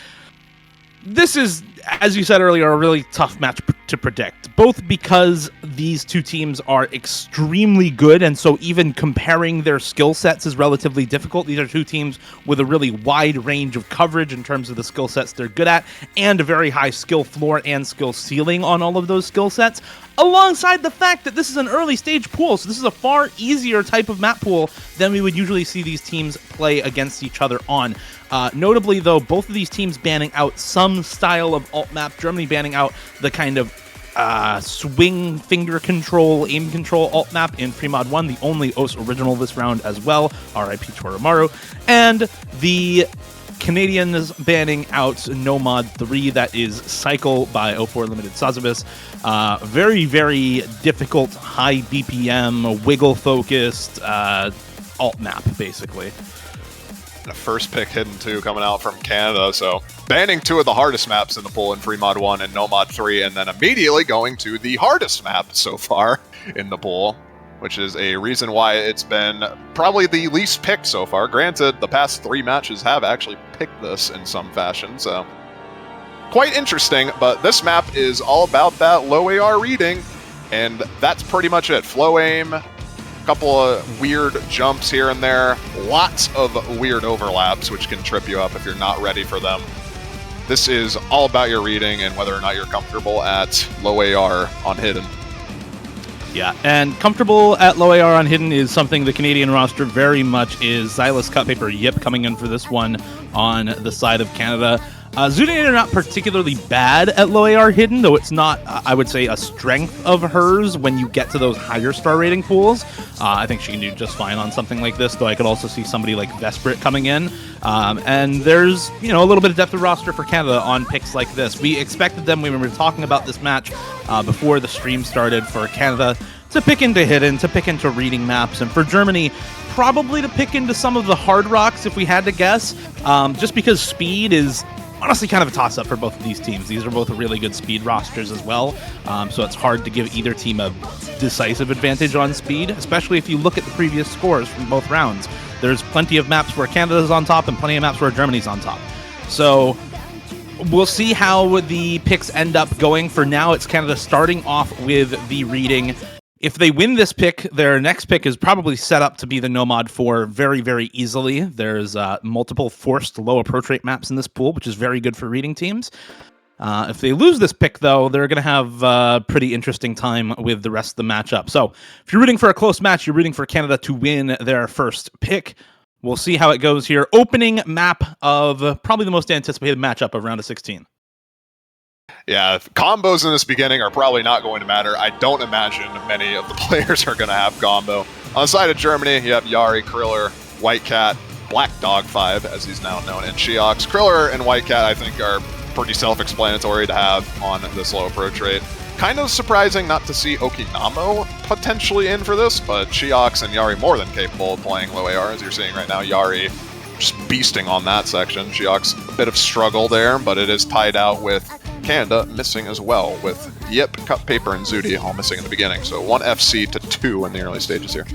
This is, as you said earlier, a really tough match to predict, both because these two teams are extremely good, and so even comparing their skill sets is relatively difficult. These are two teams with a really wide range of coverage in terms of the skill sets they're good at, and a very high skill floor and skill ceiling on all of those skill sets, alongside the fact that this is an early stage pool, so this is a far easier type of map pool than we would usually see these teams play against each other on. Notably, though, both of these teams banning out some style of alt map. Germany banning out the kind of swing finger control, aim control alt map in Premod 1, the only OS original this round as well, RIP Torimaru, and the Canadians banning out Nomad 3, that is Cycle by 04 Limited Sazabis. Very, very difficult, high BPM, wiggle-focused alt map, basically. And a first pick hidden too coming out from Canada, so banning two of the hardest maps in the pool in Premod 1 and Nomad 3, and then immediately going to the hardest map so far in the pool, which is a reason why it's been probably the least picked so far. Granted, the past 3 matches have actually picked this in some fashion, so quite interesting, but this map is all about that low AR reading, and that's pretty much it. Flow aim, couple of weird jumps here and there, lots of weird overlaps which can trip you up if you're not ready for them. This is all about your reading and whether or not you're comfortable at low AR on Hidden. Yeah, and comfortable at low AR on Hidden is something the Canadian roster very much is. Xylus Cut Paper Yip coming in for this one on the side of Canada. Zuniator not particularly bad at low AR hidden, though it's not, I would say, a strength of hers when you get to those higher star rating pools. I think she can do just fine on something like this, though I could also see somebody like Vesprit coming in. And there's, a little bit of depth of roster for Canada on picks like this. We expected them, when we were talking about this match before the stream started, for Canada to pick into hidden, to pick into reading maps, and for Germany, probably to pick into some of the hard rocks if we had to guess, just because speed is honestly kind of a toss-up for both of these teams. These are both really good speed rosters as well, so it's hard to give either team a decisive advantage on speed, especially if you look at the previous scores from both rounds. There's plenty of maps where Canada's on top and plenty of maps where Germany's on top. So we'll see how the picks end up going. For now, it's Canada starting off with the reading. If they win this pick, their next pick is probably set up to be the Nomad 4 very, very easily. There's multiple forced low approach rate maps in this pool, which is very good for reading teams. If they lose this pick, though, they're going to have a pretty interesting time with the rest of the matchup. So if you're rooting for a close match, you're rooting for Canada to win their first pick. We'll see how it goes here. Opening map of probably the most anticipated matchup of round of 16. Yeah, combos in this beginning are probably not going to matter. I don't imagine many of the players are going to have combo. On the side of Germany, you have Yari, Kriller, White Cat, Black Dog 5, as he's now known, and Shiox. Kriller and White Cat, I think, are pretty self-explanatory to have on this low approach rate. Kind of surprising not to see Okinamo potentially in for this, but Shiox and Yari more than capable of playing low AR, as you're seeing right now. Yari just beasting on that section. Shiox, a bit of struggle there, but it is tied out with Canada missing as well, with Yip, Cut Paper, and Zudi all missing in the beginning. So 1 FC to 2 in the early stages here.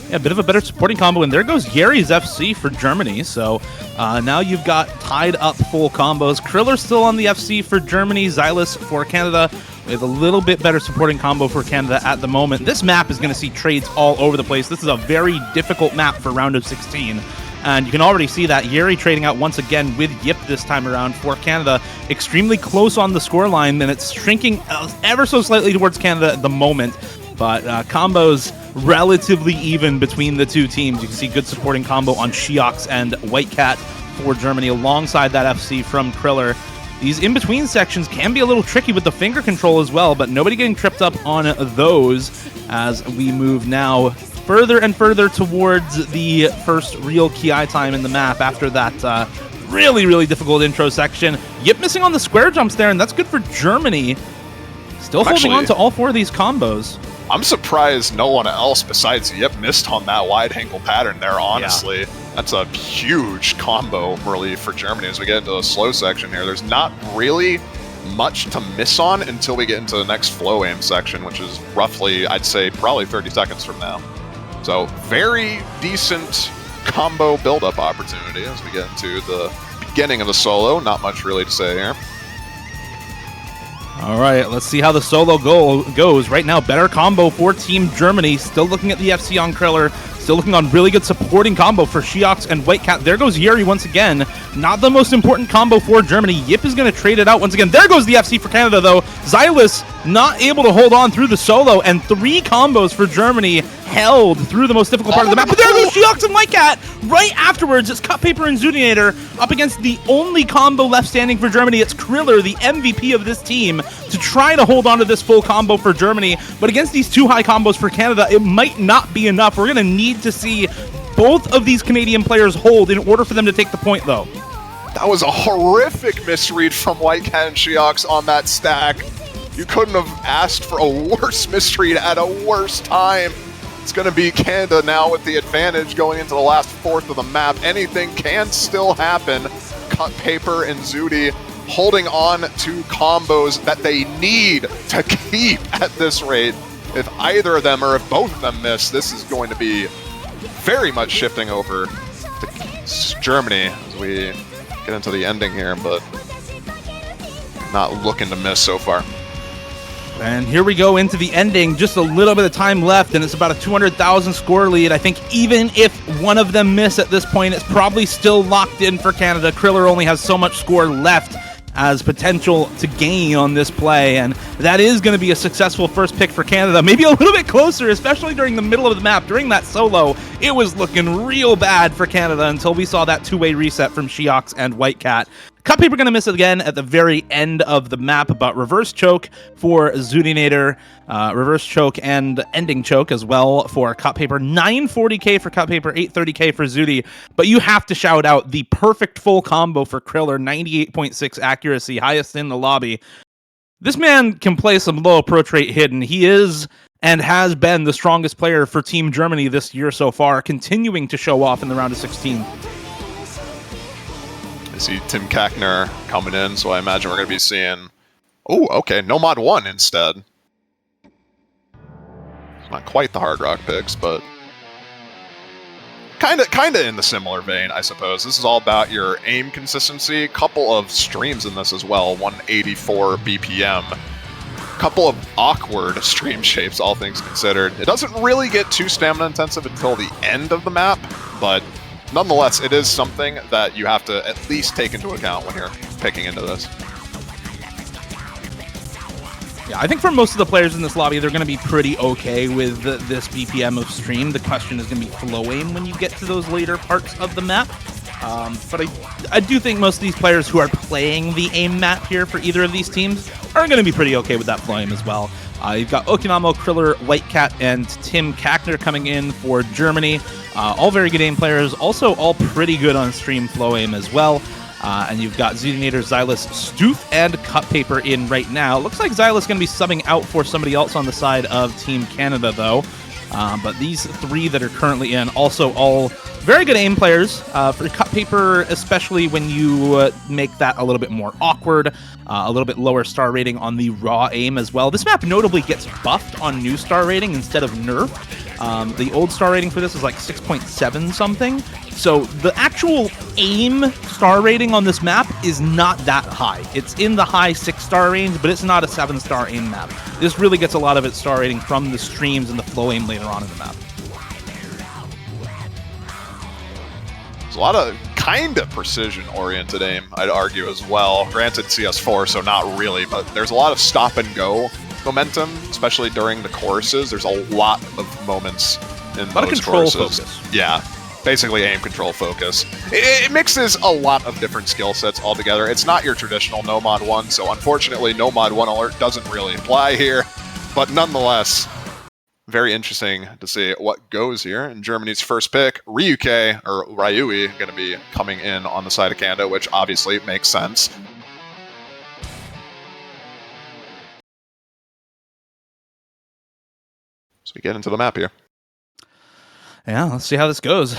Yeah, a bit of a better supporting combo, and there goes Yari's FC for Germany. So now you've got tied up full combos. Kriller still on the FC for Germany, Xylus for Canada, with a little bit better supporting combo for Canada at the moment. This map is going to see trades all over the place. This is a very difficult map for round of 16. And you can already see that Yari trading out once again with Yip this time around for Canada. Extremely close on the scoreline, and it's shrinking ever so slightly towards Canada at the moment. But combos relatively even between the two teams. You can see good supporting combo on Shiox and White Cat for Germany alongside that FC from Kriller. These in-between sections can be a little tricky with the finger control as well, but nobody getting tripped up on those as we move now further and further towards the first real Ki time in the map after that really, really difficult intro section. Yip missing on the square jumps there, and that's good for Germany. Still holding on to all 4 of these combos. I'm surprised no one else besides Yip missed on that wide ankle pattern there, honestly. Yeah. That's a huge combo relief for Germany as we get into the slow section here. There's not really much to miss on until we get into the next flow aim section, which is roughly, I'd say, probably 30 seconds from now. So very decent combo build-up opportunity as we get into the beginning of the solo. Not much really to say here. All right, let's see how the solo goes. Right now, better combo for Team Germany. Still looking at the FC on Kriller. Still looking on really good supporting combo for Shiox and White Cat. There goes Yuri once again. Not the most important combo for Germany. Yip is going to trade it out once again. There goes the FC for Canada, though. Xylus not able to hold on through the solo, and 3 combos for Germany held through the most difficult part of the map. But there goes Shiox and White Cat. Right afterwards, it's Cut Paper and Zuniator up against the only combo left standing for Germany. It's Kriller, the MVP of this team, to try to hold on to this full combo for Germany. But against these 2 high combos for Canada, it might not be enough. We're going to need to see both of these Canadian players hold in order for them to take the point, though. That was a horrific misread from White Cat and Shiox on that stack. You couldn't have asked for a worse misread at a worse time. It's going to be Canada now with the advantage going into the last 4th of the map. Anything can still happen. Cut Paper and Zudi holding on to combos that they need to keep at this rate. If either of them or if both of them miss, this is going to be very much shifting over to Germany as we get into the ending here, but not looking to miss so far. And here we go into the ending. Just a little bit of time left, and it's about a 200,000 score lead. I think even if one of them miss at this point, it's probably still locked in for Canada. Kriller only has so much score left as potential to gain on this play, and that is going to be a successful first pick for Canada. Maybe a little bit closer, especially during the middle of the map. During that solo, it was looking real bad for Canada until we saw that 2-way reset from Shiox and White Cat. Cut Paper going to miss it again at the very end of the map, but reverse choke for Zudinator, reverse choke and ending choke as well for Cut Paper. 940k for Cut Paper, 830k for Zudi. But you have to shout out the perfect full combo for Kriller, 98.6 accuracy, highest in the lobby. This man can play some low approach rate hidden. He is and has been the strongest player for Team Germany this year so far, continuing to show off in the round of 16. I see Tim Kackner coming in, so I imagine we're going to be seeing... Oh, okay, Nomad 1 instead. It's not quite the Hard Rock picks, but... Kinda in the similar vein, I suppose. This is all about your aim consistency. Couple of streams in this as well, 184 BPM. Couple of awkward stream shapes, all things considered. It doesn't really get too stamina intensive until the end of the map, but nonetheless, it is something that you have to at least take into account when you're picking into this. Yeah, I think for most of the players in this lobby, they're going to be pretty okay with this BPM of stream. The question is going to be flow aim when you get to those later parts of the map. But I do think most of these players who are playing the aim map here for either of these teams are going to be pretty okay with that flow aim as well. You've got Okinamo, Kriller, Whitecat, and Tim Kackner coming in for Germany. All very good aim players, also all pretty good on stream flow aim as well. And you've got Zudinator, Xylus, Stoof, and Cut Paper in right now. Looks like Xylus going to be subbing out for somebody else on the side of Team Canada, though. But these three that are currently in, also all very good aim players. For Cut Paper, especially when you make that a little bit more awkward, a little bit lower star rating on the raw aim as well. This map notably gets buffed on new star rating instead of nerfed. The old star rating for this is like 6.7 something. So the actual aim star rating on this map is not that high. It's in the high 6-star range, but it's not a 7-star aim map. This really gets a lot of its star rating from the streams and the flow aim later on in the map. There's a lot of kind of precision-oriented aim, I'd argue, as well. Granted, CS4, so not really, but there's a lot of stop-and-go momentum, especially during the choruses. There's a lot of moments in a lot those of control choruses. Focus. Yeah, basically aim control focus. It mixes a lot of different skill sets all together. It's not your traditional Nomad 1, so unfortunately Nomad 1 alert doesn't really apply here, but nonetheless, very interesting to see what goes here. In Germany's first pick, Ryuke, or Ryui, going to be coming in on the side of Canada, which obviously makes sense. So we get into the map here. Yeah, let's see how this goes.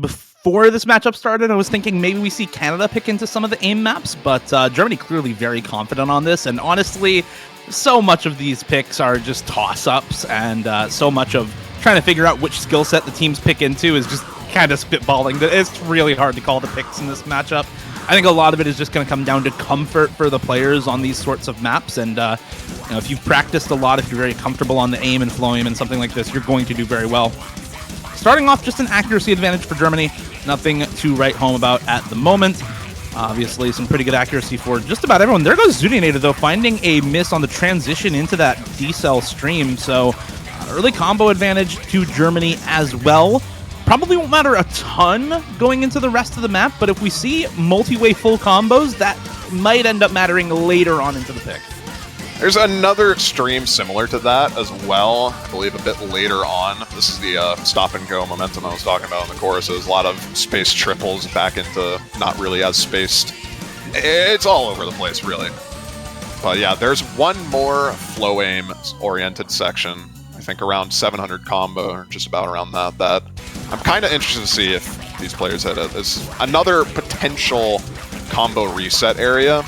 Before this matchup started, I was thinking maybe we see Canada pick into some of the aim maps, but Germany clearly very confident on this, and honestly, so much of these picks are just toss-ups, and so much of trying to figure out which skill set the teams pick into is just kind of spitballing. It's really hard to call the picks in this matchup. I think a lot of it is just going to come down to comfort for the players on these sorts of maps, and if you've practiced a lot, if you're very comfortable on the aim and flow aim and something like this, you're going to do very well. Starting off, just an accuracy advantage for Germany. Nothing to write home about at the moment. Obviously, some pretty good accuracy for just about everyone. There goes Zudinator, though, finding a miss on the transition into that D-cell stream. So, early combo advantage to Germany as well. Probably won't matter a ton going into the rest of the map, but if we see multi-way full combos, that might end up mattering later on into the pick. There's another stream similar to that as well, I believe a bit later on. This is the stop-and-go momentum I was talking about in the choruses. A lot of space triples back into not really as spaced. It's all over the place, really. But yeah, there's one more flow aim-oriented section, I think around 700 combo, or just about around that I'm kind of interested to see if these players hit it. It's another potential combo reset area.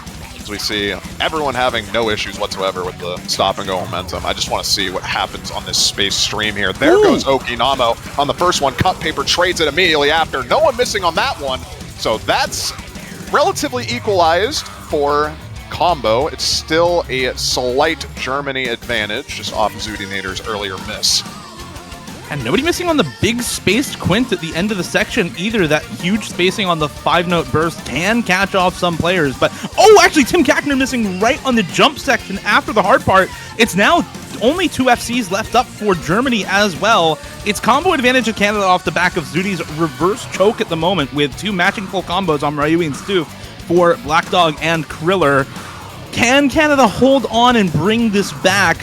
We see everyone having no issues whatsoever with the stop-and-go momentum. I just want to see what happens on this space stream here. There goes Okinamo on the first one. Cut Paper trades it immediately after. No one missing on that one. So that's relatively equalized for combo. It's still a slight Germany advantage, just off Zudinator's earlier miss. And nobody missing on the big spaced quint at the end of the section either. That huge spacing on the 5-note burst can catch off some players. But, actually, Tim Kackner missing right on the jump section after the hard part. It's now only 2 FCs left up for Germany as well. It's combo advantage of Canada off the back of Zudi's reverse choke at the moment with 2 matching full combos on Ryui and Stoof. for Black Dog and Kriller. Can Canada hold on and bring this back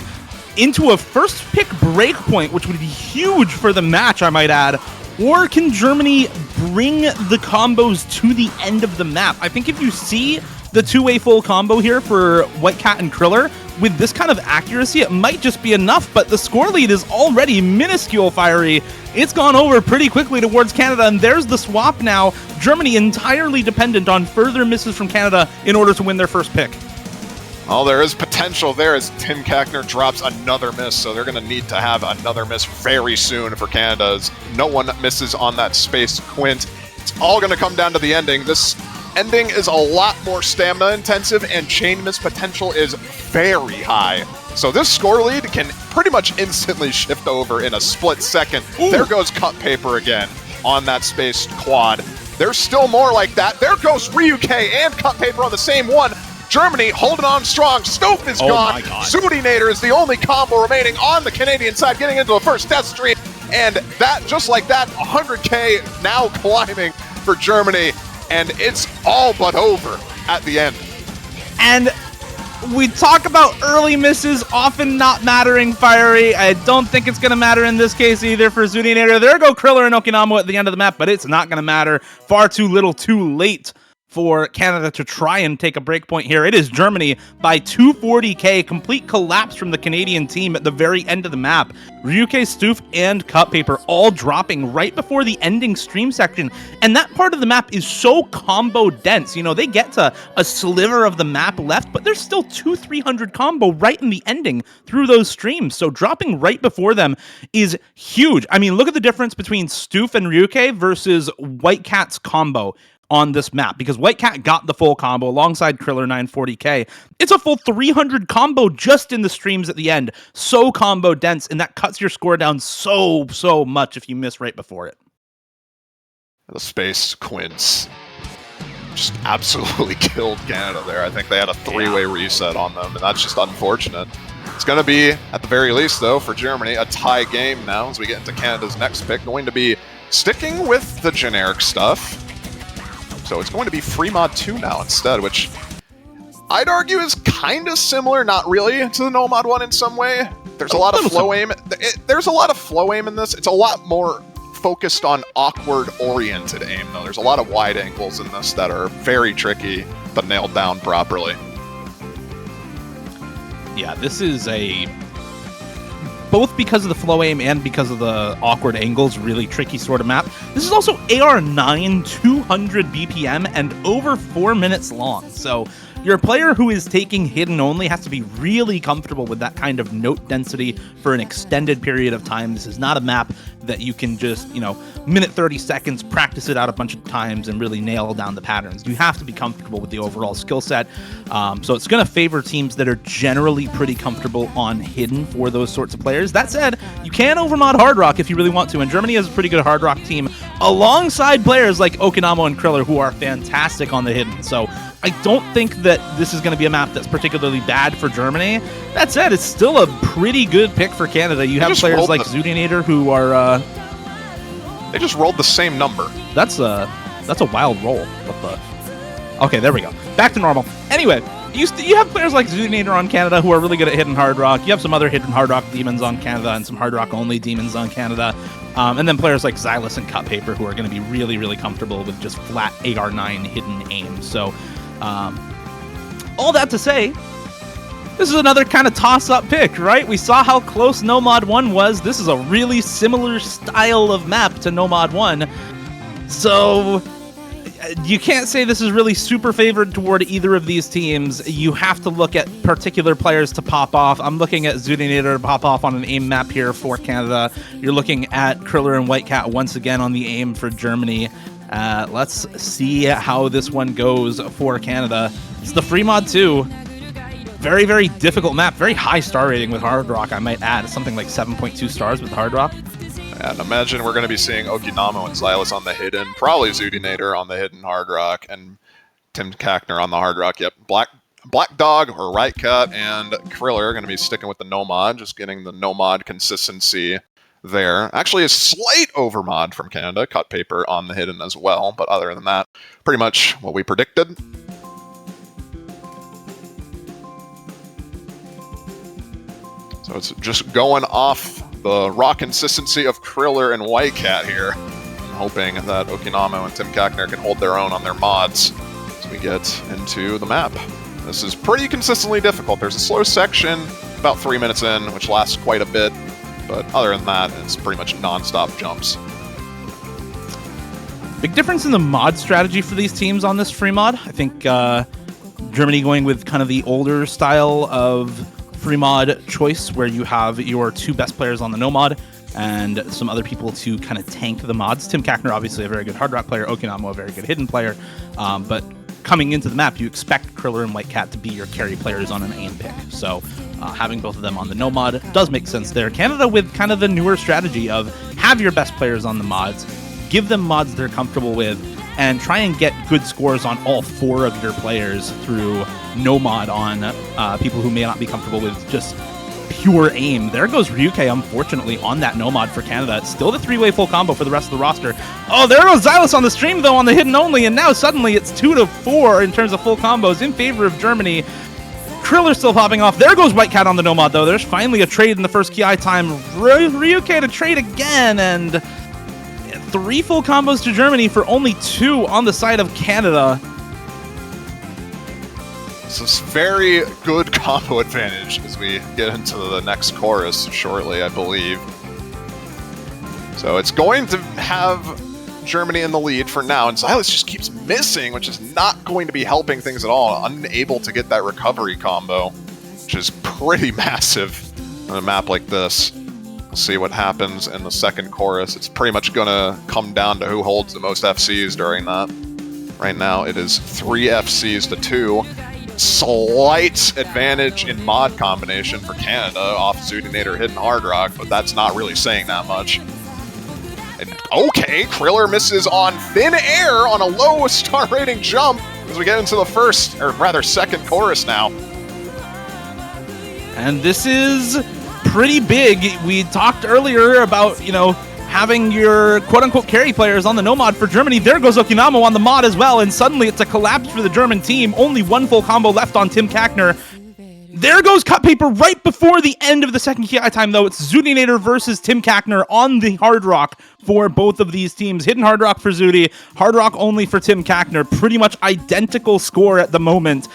into a first pick break point, which would be huge for the match, I might add? Or can Germany bring the combos to the end of the map? I think if you see the two-way full combo here for White Cat and Kriller, with this kind of accuracy, it might just be enough, but the score lead is already minuscule, Fiery. It's gone over pretty quickly towards Canada, and there's the swap now. Germany entirely dependent on further misses from Canada in order to win their first pick. Oh, there is potential there as Tim Kackner drops another miss, so they're going to need to have another miss very soon for Canada, as no one misses on that space Quint. It's all going to come down to the ending. This ending is a lot more stamina intensive, and chain miss potential is very high. So this score lead can pretty much instantly shift over in a split second. Ooh. There goes Cut Paper again on that space quad. There's still more like that. There goes Ryuke and Cut Paper on the same one. Germany holding on strong. Stoof is gone. Zoodinator is the only combo remaining on the Canadian side, getting into the first death stream. And that, just like that, 100k now climbing for Germany. And it's all but over at the end. And we talk about early misses often not mattering, Fiery. I don't think it's going to matter in this case either for Zoodinator. There go Kriller and Okinamo at the end of the map, but it's not going to matter. Far too little, too late for Canada to try and take a break point here. It is Germany by 240k. Complete collapse from the Canadian team at the very end of the map. Ryuke, Stoof, and Cut Paper all dropping right before the ending stream section. And that part of the map is so combo dense. You know, they get to a sliver of the map left, but there's still 200-300 combo right in the ending through those streams. So dropping right before them is huge. I mean, look at the difference between Stoof and Ryuke versus White Cat's combo on this map, because White Cat got the full combo alongside Kriller 940k. It's a full 300 combo just in the streams at the end. So combo dense, and that cuts your score down so much if you miss right before it. The space Quints just absolutely killed Canada there. I think they had a three-way reset on them, and that's just unfortunate. It's going to be, at the very least, though, for Germany, a tie game now as we get into Canada's next pick. Going to be sticking with the generic stuff. So it's going to be Free Mod 2 now instead, which I'd argue is kind of similar, not really, to the No Mod 1 in some way. There's a lot of flow aim. There's a lot of flow aim in this. It's a lot more focused on awkward-oriented aim, though. There's a lot of wide angles in this that are very tricky, but nailed down properly. Yeah, this is a... both because of the flow aim and because of the awkward angles, really tricky sort of map. This is also AR9, 200 BPM, and over 4 minutes long. So your player who is taking hidden only has to be really comfortable with that kind of note density for an extended period of time. This is not a map that you can just, minute 30 seconds, practice it out a bunch of times and really nail down the patterns. You have to be comfortable with the overall skill set. So it's going to favor teams that are generally pretty comfortable on hidden for those sorts of players. That said, you can overmod Hard Rock if you really want to, and Germany has a pretty good Hard Rock team alongside players like Okinamo and Kriller who are fantastic on the hidden. So I don't think that this is going to be a map that's particularly bad for Germany. That said, it's still a pretty good pick for Canada. You have players like Zoodinator who are... They just rolled the same number. That's a wild roll. What the... Okay, there we go. Back to normal. Anyway, you have players like Zoodinator on Canada who are really good at hidden Hard Rock. You have some other hidden Hard Rock demons on Canada and some Hard Rock only demons on Canada. And then players like Xylus and Cut Paper who are going to be really, really comfortable with just flat AR9 hidden aim. So... all that to say, this is another kind of toss-up pick, right? We saw how close No Mod 1 was. This is a really similar style of map to No Mod 1. So you can't say this is really super favored toward either of these teams. You have to look at particular players to pop off. I'm looking at Zoodinator to pop off on an aim map here for Canada. You're looking at Kriller and White Cat once again on the aim for Germany. Let's see how this one goes for Canada. It's the Free Mod 2. Very, very difficult map. Very high star rating with Hard Rock, I might add. Something like 7.2 stars with Hard Rock. And imagine we're going to be seeing Okinamo and Xylus on the hidden, probably Zoodinator on the hidden Hard Rock, and Tim Kackner on the Hard Rock. Yep, Black Dog or Right Cut and Kriller are going to be sticking with the No Mod, just getting the No Mod consistency there. Actually, a slight overmod from Canada. Cut Paper on the hidden as well, but other than that, pretty much what we predicted. So it's just going off the raw consistency of Kriller and Whitecat here. I'm hoping that Okinamo and Tim Kackner can hold their own on their mods as we get into the map. This is pretty consistently difficult. There's a slow section about 3 minutes in, which lasts quite a bit, but other than that, it's pretty much non-stop jumps. Big difference in the mod strategy for these teams on this free mod. I think Germany going with kind of the older style of free mod choice, where you have your 2 best players on the no mod and some other people to kind of tank the mods. Tim Kackner, obviously a very good hard rock player, Okinamo a very good hidden player, but coming into the map, you expect Kriller and Whitecat to be your carry players on an aim pick. So having both of them on the no mod does make sense there. Canada with kind of the newer strategy of have your best players on the mods, give them mods they're comfortable with, and try and get good scores on all 4 of your players through no mod on people who may not be comfortable with just pure aim. There goes Ryuke, unfortunately, on that no mod for Canada. It's still the 3-way full combo for the rest of the roster. Oh, there goes Xylus on the stream, though, on the hidden only, and now suddenly it's 2-4 in terms of full combos in favor of Germany. Kriller still popping off. There goes Whitecat on the no mod, though. There's finally a trade in the first Ki time. Ryuke to trade again, and 3 full combos to Germany for only 2 on the side of Canada. This is very good combo advantage as we get into the next chorus shortly, I believe. So it's going to have Germany in the lead for now, and Xylus just keeps missing, which is not going to be helping things at all. Unable to get that recovery combo, which is pretty massive on a map like this. We'll see what happens in the second chorus. It's pretty much going to come down to who holds the most FCs during that. Right now it is 3 FCs to 2. Slight advantage in mod combination for Canada off Zudinator Hidden Hard Rock, but that's not really saying that much. And okay, Kriller misses on thin air on a low star rating jump as we get into the first, or rather second chorus now. And this is pretty big. We talked earlier about, having your quote-unquote carry players on the no mod for Germany. There goes Okinamo on the mod as well, and suddenly it's a collapse for the German team. Only 1 full combo left on Tim Kackner. There goes Cut Paper right before the end of the second Ki time, though. It's Zudinator versus Tim Kackner on the Hard Rock for both of these teams. Hidden Hard Rock for Zudi, Hard Rock only for Tim Kackner. Pretty much identical score at the moment.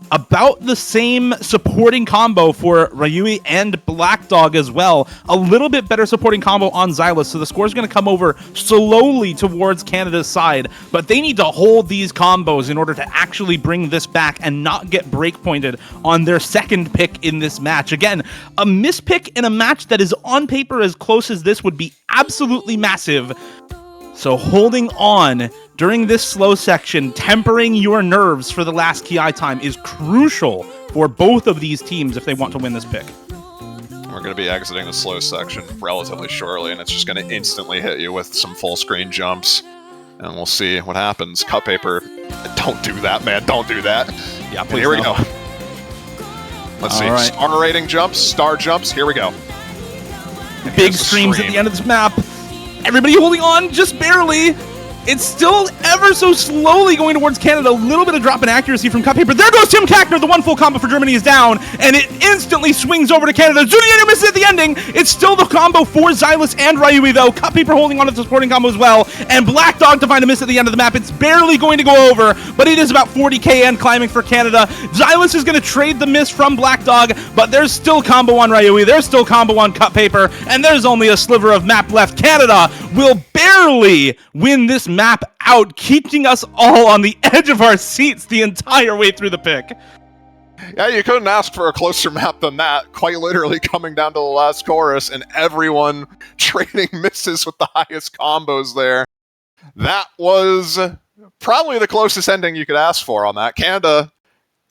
About the same supporting combo for Ryui and Black Dog as well. A little bit better supporting combo on Xylus, so the score is going to come over slowly towards Canada's side, but they need to hold these combos in order to actually bring this back and not get breakpointed on their second pick in this match. Again, a mispick in a match that is on paper as close as this would be absolutely massive. So holding on during this slow section, tempering your nerves for the last Ki time is crucial for both of these teams if they want to win this pick. We're going to be exiting the slow section relatively shortly, and it's just going to instantly hit you with some full screen jumps. And we'll see what happens. Cut Paper, don't do that, man. Don't do that. Yeah, please. Here we go. Let's see. Right. Star rating jumps, star jumps. Here we go. Big streams at the end of this map. Everybody holding on just barely. It's still ever so slowly going towards Canada. A little bit of drop in accuracy from Cut Paper. There goes Tim Kackner. The 1 full combo for Germany is down, and it instantly swings over to Canada. Zudinator misses at the ending. It's still the combo for Xylus and Ryui, though. Cut Paper holding on to the supporting combo as well, and Black Dog to find a miss at the end of the map. It's barely going to go over, but it is about 40k and climbing for Canada. Xylus is going to trade the miss from Black Dog, but there's still combo on Ryui. There's still combo on Cut Paper, and there's only a sliver of map left. Canada will barely win this map out, keeping us all on the edge of our seats the entire way through the pick. Yeah, you couldn't ask for a closer map than that. Quite literally coming down to the last chorus and everyone trading misses with the highest combos there. That was probably the closest ending you could ask for on that. Canada,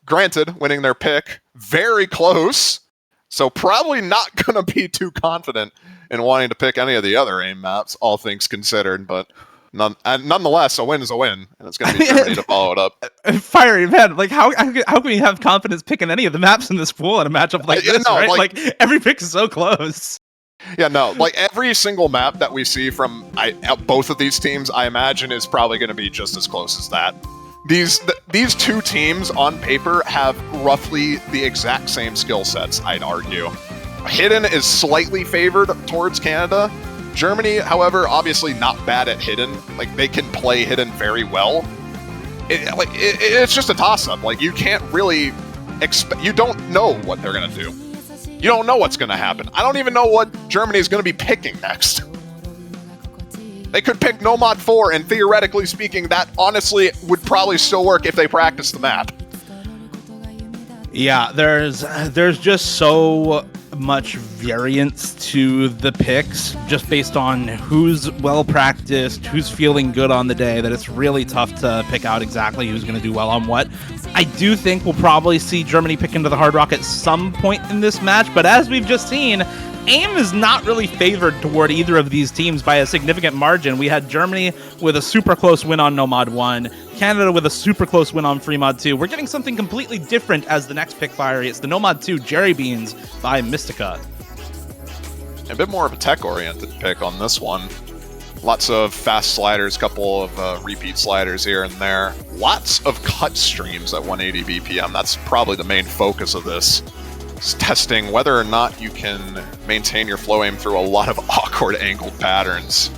granted, winning their pick. Very close. So probably not going to be too confident in wanting to pick any of the other AIM maps, all things considered, but nonetheless, a win is a win, and it's going to be Germany to follow it up. Fiery man, like how can we have confidence picking any of the maps in this pool in a matchup like this, right? Like every pick is so close. Yeah, no, like every single map that we see from both of these teams, I imagine is probably going to be just as close as that. These two teams on paper have roughly the exact same skill sets, I'd argue. Hidden is slightly favored towards Canada. Germany, however, obviously not bad at Hidden. Like, they can play Hidden very well. It's just a toss-up. Like, you can't really expect... You don't know what they're going to do. You don't know what's going to happen. I don't even know what Germany is going to be picking next. They could pick Nomad 4, and theoretically speaking, that honestly would probably still work if they practice the map. Yeah, there's just so much variance to the picks just based on who's well practiced, who's feeling good on the day, that it's really tough to pick out exactly who's going to do well on what. I do think we'll probably see Germany pick into the Hard Rock at some point in this match, but as we've just seen, AIM is not really favored toward either of these teams by a significant margin. We had Germany with a super close win on Nomad 1, Canada with a super close win on Fremod 2. We're getting something completely different as the next pick fiery. It's the Nomad 2 Jerry Beans by Mystica. A bit more of a tech-oriented pick on this one. Lots of fast sliders, couple of repeat sliders here and there. Lots of cut streams at 180 BPM. That's probably the main focus of this. It's testing whether or not you can maintain your flow aim through a lot of awkward angled patterns.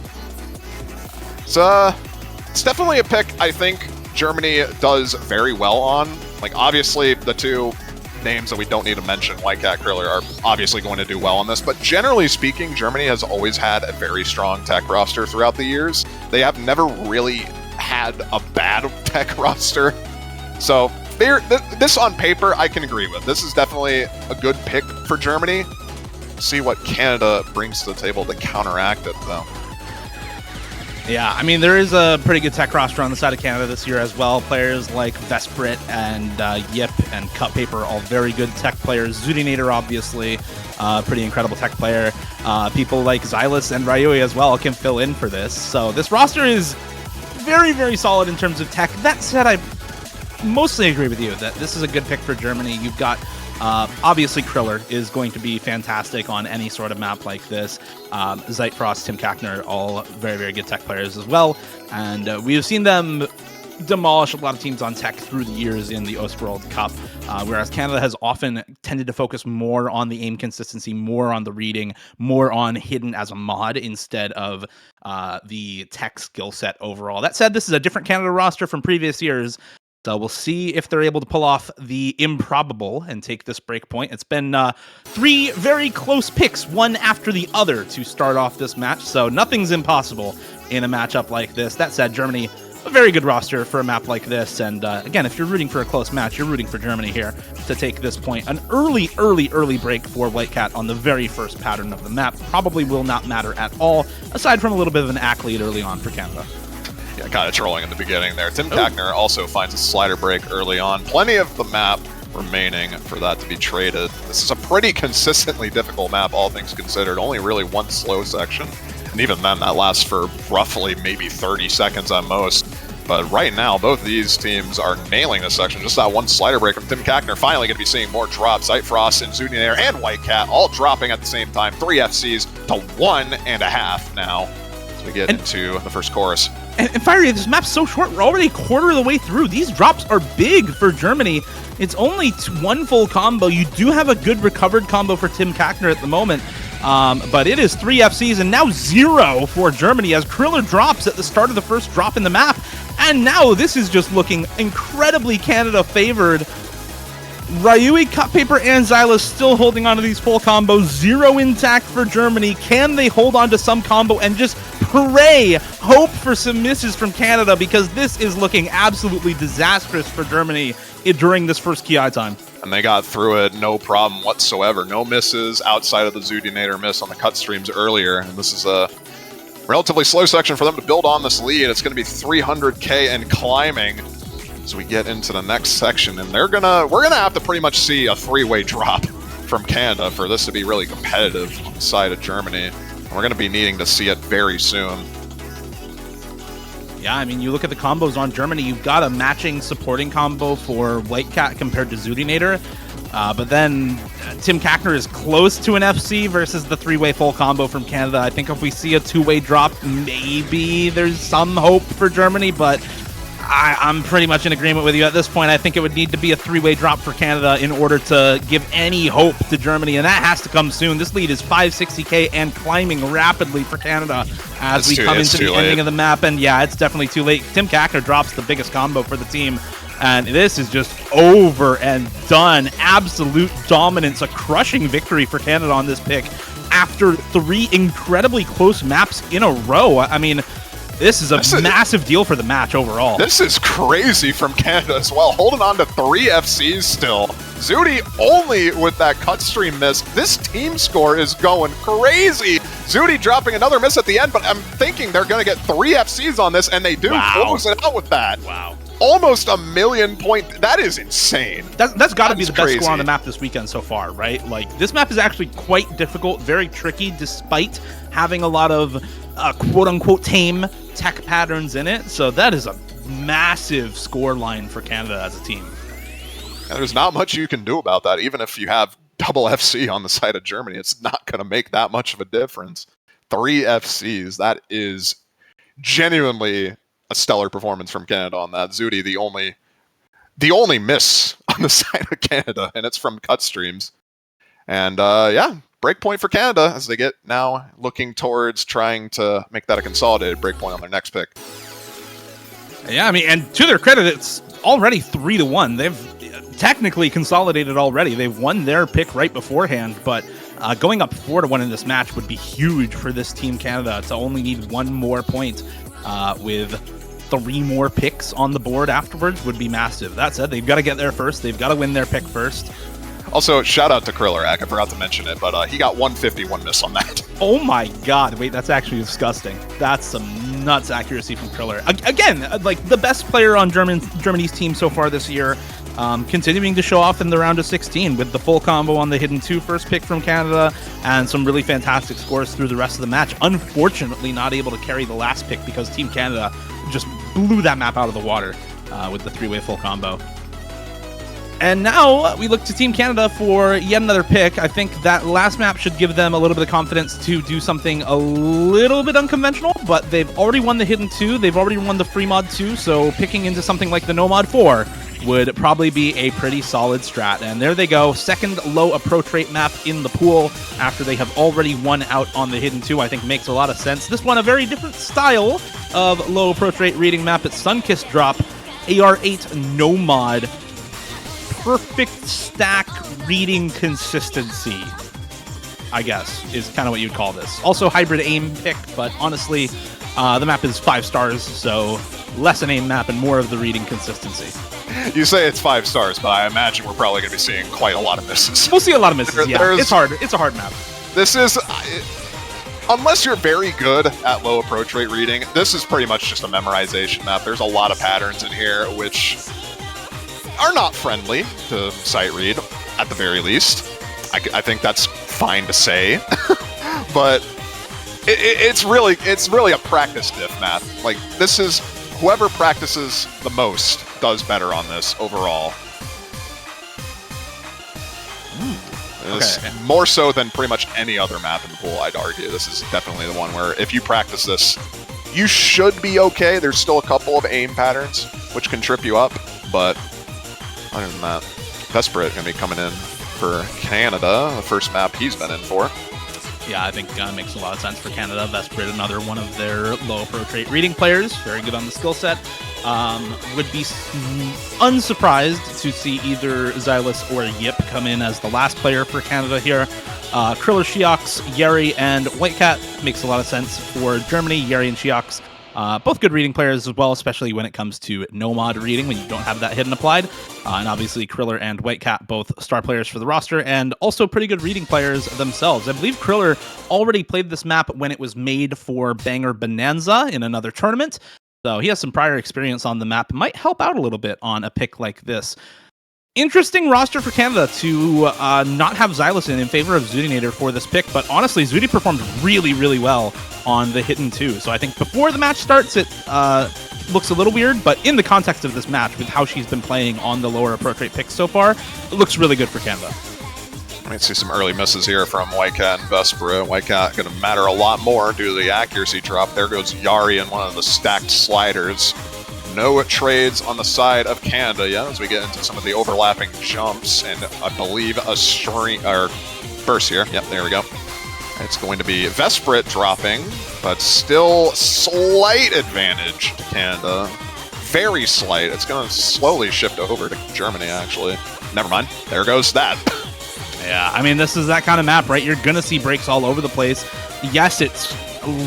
It's definitely a pick I think Germany does very well on. Like, obviously, the two names that we don't need to mention, Whitecat, Kriller, are obviously going to do well on this, but generally speaking, Germany has always had a very strong tech roster throughout the years. They have never really had a bad tech roster. So, this on paper, I can agree with. This is definitely a good pick for Germany. See what Canada brings to the table to counteract it, though. Yeah, I mean, there is a pretty good tech roster on the side of Canada this year as well. Players like Vesprit and Yip and Cut Paper, all very good tech players. Zudinator, obviously, pretty incredible tech player. People like Xylus and Ryui as well can fill in for this. So this roster is very, very solid in terms of tech. That said, I mostly agree with you that this is a good pick for Germany. You've got obviously Kriller is going to be fantastic on any sort of map like this. Zeitfrost, Tim Kackner, all very, very good tech players as well. And we have seen them demolish a lot of teams on tech through the years in the Ostworld Cup, whereas Canada has often tended to focus more on the aim consistency, more on the reading, more on Hidden as a mod instead of the tech skill set overall. That said, this is a different Canada roster from previous years. So we'll see if they're able to pull off the improbable and take this break point. It's been 3 very close picks, one after the other, to start off this match. So nothing's impossible in a matchup like this. That said, Germany, a very good roster for a map like this. And again, if you're rooting for a close match, you're rooting for Germany here to take this point. An early break for Whitecat on the very first pattern of the map probably will not matter at all, aside from a little bit of an act lead early on for Canada. Yeah, kind of trolling in the beginning there. Tim Kackner also finds a slider break early on. Plenty of the map remaining for that to be traded. This is a pretty consistently difficult map, all things considered. Only really one slow section. And even then, that lasts for roughly maybe 30 seconds at most. But right now, both these teams are nailing this section. Just that one slider break from Tim Kackner. Finally going to be seeing more drops. Zeitfrost and Zudinator and Whitecat all dropping at the same time. 3 FCs to 1.5 now. As we get into the first chorus. And Fiery, this map's so short, we're already a quarter of the way through. These drops are big for Germany. It's only 1 full combo. You do have a good recovered combo for Tim Kackner at the moment, but it is 3 FCs and now 0 for Germany as Kriller drops at the start of the first drop in the map. And now this is just looking incredibly Canada favored. Ryui, Cut Paper, and Xylus still holding on to these full combos. 0 intact for Germany. Can they hold on to some combo and just pray, hope for some misses from Canada, because this is looking absolutely disastrous for Germany during this first KI time. And they got through it, no problem whatsoever. No misses outside of the Zudinator miss on the cut streams earlier. And this is a relatively slow section for them to build on this lead. It's going to be 300k and climbing as we get into the next section. And we're gonna have to pretty much see a 3-way drop from Canada for this to be really competitive on the side of Germany. We're going to be needing to see it very soon. Yeah, I mean, you look at the combos on Germany, you've got a matching supporting combo for Whitecat compared to Zudinator, but then Tim Kackner is close to an FC versus the 3-way full combo from Canada. I think if we see a 2-way drop, maybe there's some hope for Germany, but I'm pretty much in agreement with you at this point. I think it would need to be a three-way drop for Canada in order to give any hope to Germany, and that has to come soon. This lead is 560k and climbing rapidly for Canada as we come into the ending of the map, and yeah, it's definitely too late. Tim Kackner drops the biggest combo for the team, and this is just over and done. Absolute dominance, a crushing victory for Canada on this pick after 3 incredibly close maps in a row. I mean, this is a massive deal for the match overall. This is crazy from Canada as well, holding on to 3 FCs still. Zudi only with that cut stream miss. This team score is going crazy. Zudi dropping another miss at the end, but I'm thinking they're going to get 3 FCs on this, and they do close it out with that. Wow. Almost a 1,000,000 point. That is insane. That's got to be the best score on the map this weekend so far, right? Like, this map is actually quite difficult, very tricky, despite having a lot of quote-unquote tame tech patterns in it. So that is a massive score line for Canada as a team. And there's not much you can do about that. Even if you have double FC on the side of Germany, it's not going to make that much of a difference. 3 FCs, that is genuinely a stellar performance from Canada on that. Zudi, the only miss on the side of Canada, and it's from cut streams. And yeah, breakpoint for Canada as they get now looking towards trying to make that a consolidated breakpoint on their next pick. Yeah, I mean, and to their credit, it's already 3-1. They've technically consolidated already. They've won their pick right beforehand, but going up 4-1 in this match would be huge for this Team Canada to only need 1 more point with 3 more picks on the board afterwards would be massive. That said, they've got to get there first. They've got to win their pick first. Also, shout out to Krillerak. I forgot to mention it, but he got 151 miss on that. Oh my god, wait, that's actually disgusting. That's some nuts accuracy from Kriller. Again, like the best player on Germany's team so far this year, continuing to show off in the round of 16 with the full combo on the hidden 2 first pick from Canada and some really fantastic scores through the rest of the match. Unfortunately, not able to carry the last pick because Team Canada just blew that map out of the water with the 3-way full combo. And now we look to Team Canada for yet another pick. I think that last map should give them a little bit of confidence to do something a little bit unconventional, but they've already won the Hidden 2, they've already won the Free Mod 2, so picking into something like the No Mod 4 would probably be a pretty solid strat. And there they go, second low approach rate map in the pool after they have already won out on the Hidden 2. I think makes a lot of sense. This one, a very different style of low approach rate reading map. It's Sunkissed drop, AR8 No Mod. Perfect stack reading consistency, I guess, is kind of what you'd call this. Also hybrid aim pick, but honestly, the map is 5 stars, so less an aim map and more of the reading consistency. You say it's 5 stars, but I imagine we're probably going to be seeing quite a lot of misses. We'll see a lot of misses, yeah. It's hard. It's a hard map. This is... unless you're very good at low approach rate reading, this is pretty much just a memorization map. There's a lot of patterns in here, which are not friendly to sight read, at the very least. I think that's fine to say, but it's really a practice diff map. Like, this is whoever practices the most does better on this overall. Okay. More so than pretty much any other map in the pool, I'd argue. This is definitely the one where if you practice this, you should be okay. There's still a couple of aim patterns which can trip you up, but other than that, Vesperit going to be coming in for Canada, the first map he's been in for. Yeah, I think makes a lot of sense for Canada. Vesperit, another one of their low approach rate reading players, very good on the skill set. Would be unsurprised to see either Xylus or Yip come in as the last player for Canada here. Kriller, Shiox, Yeri, and Whitecat makes a lot of sense for Germany. Yeri and Shiox, both good reading players as well, especially when it comes to no mod reading when you don't have that hidden applied. And obviously Kriller and Whitecat, both star players for the roster, and also pretty good reading players themselves. I believe Kriller already played this map when it was made for Banger Bonanza in another tournament. So he has some prior experience on the map. Might help out a little bit on a pick like this. Interesting roster for Canada to not have Xylus in favor of Zudinator for this pick, but honestly, Zudi performed really, really well on the Hidden 2. So I think before the match starts, it looks a little weird, but in the context of this match, with how she's been playing on the lower approach rate picks so far, it looks really good for Canada. I see some early misses here from Whitecat and Vesperit. Whitecat going to matter a lot more due to the accuracy drop. There goes Yari in one of the stacked sliders. No trades on the side of Canada yet as we get into some of the overlapping jumps and I believe a string or burst here. Yep, there we go. It's going to be Vesprit dropping, but still slight advantage to Canada. Very slight. It's going to slowly shift over to Germany, actually. Never mind. There goes that. Yeah, I mean, this is that kind of map, right? You're going to see breaks all over the place. Yes, it's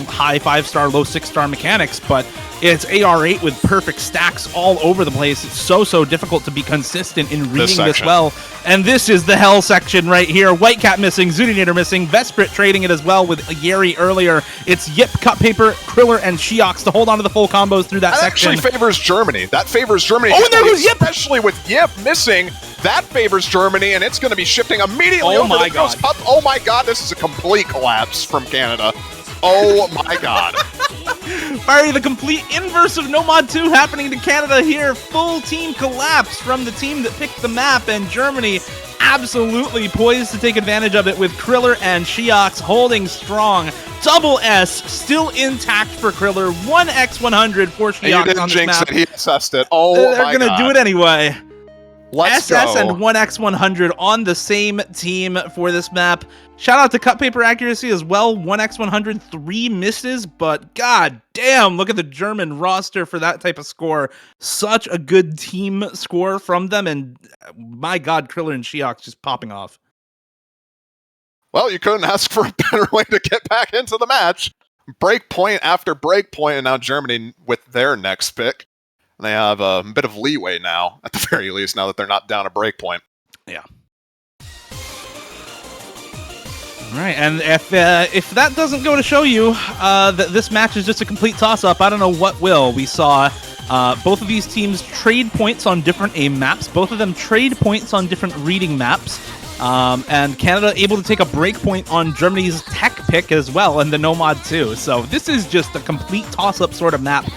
high 5-star, low 6-star mechanics, but it's AR8 with perfect stacks all over the place. It's so difficult to be consistent in reading this well. And this is the hell section right here. Whitecap missing, Zudinator missing, Vesprit trading it as well with Yeri earlier. It's Yip, Cut Paper, Kriller, and Sheox to hold on to the full combos through that section. Actually favors Germany. That favors Germany. Oh, and there goes Yip! Especially with Yip missing. That favors Germany, and it's going to be shifting immediately Oh over my to God. Cup. Oh my god, this is a complete collapse from Canada. Oh my god. Barry, the complete inverse of No Mod 2 happening to Canada here. Full team collapse from the team that picked the map, and Germany absolutely poised to take advantage of it with Kriller and Sheox holding strong. Double S still intact for Kriller. 1x100 for Sheox He didn't on this jinx map. it. He assessed it. Oh They're my gonna god. do it anyway. Let's SS go. and 1x100 on the same team for this map. Shout out to Cut Paper accuracy as well. 1x100, 3 misses, but god damn, look at the German roster for that type of score. Such a good team score from them, and my god, Kriller and Sheox just popping off. Well, you couldn't ask for a better way to get back into the match. Break point after break point, and now Germany with their next pick. They have a bit of leeway now, at the very least, now that they're not down a break point. Yeah. All right, and if that doesn't go to show you that this match is just a complete toss-up, I don't know what will. We saw both of these teams trade points on different aim maps. Both of them trade points on different reading maps. And Canada able to take a break point on Germany's tech pick as well in the No Mod 2. So this is just a complete toss-up sort of map.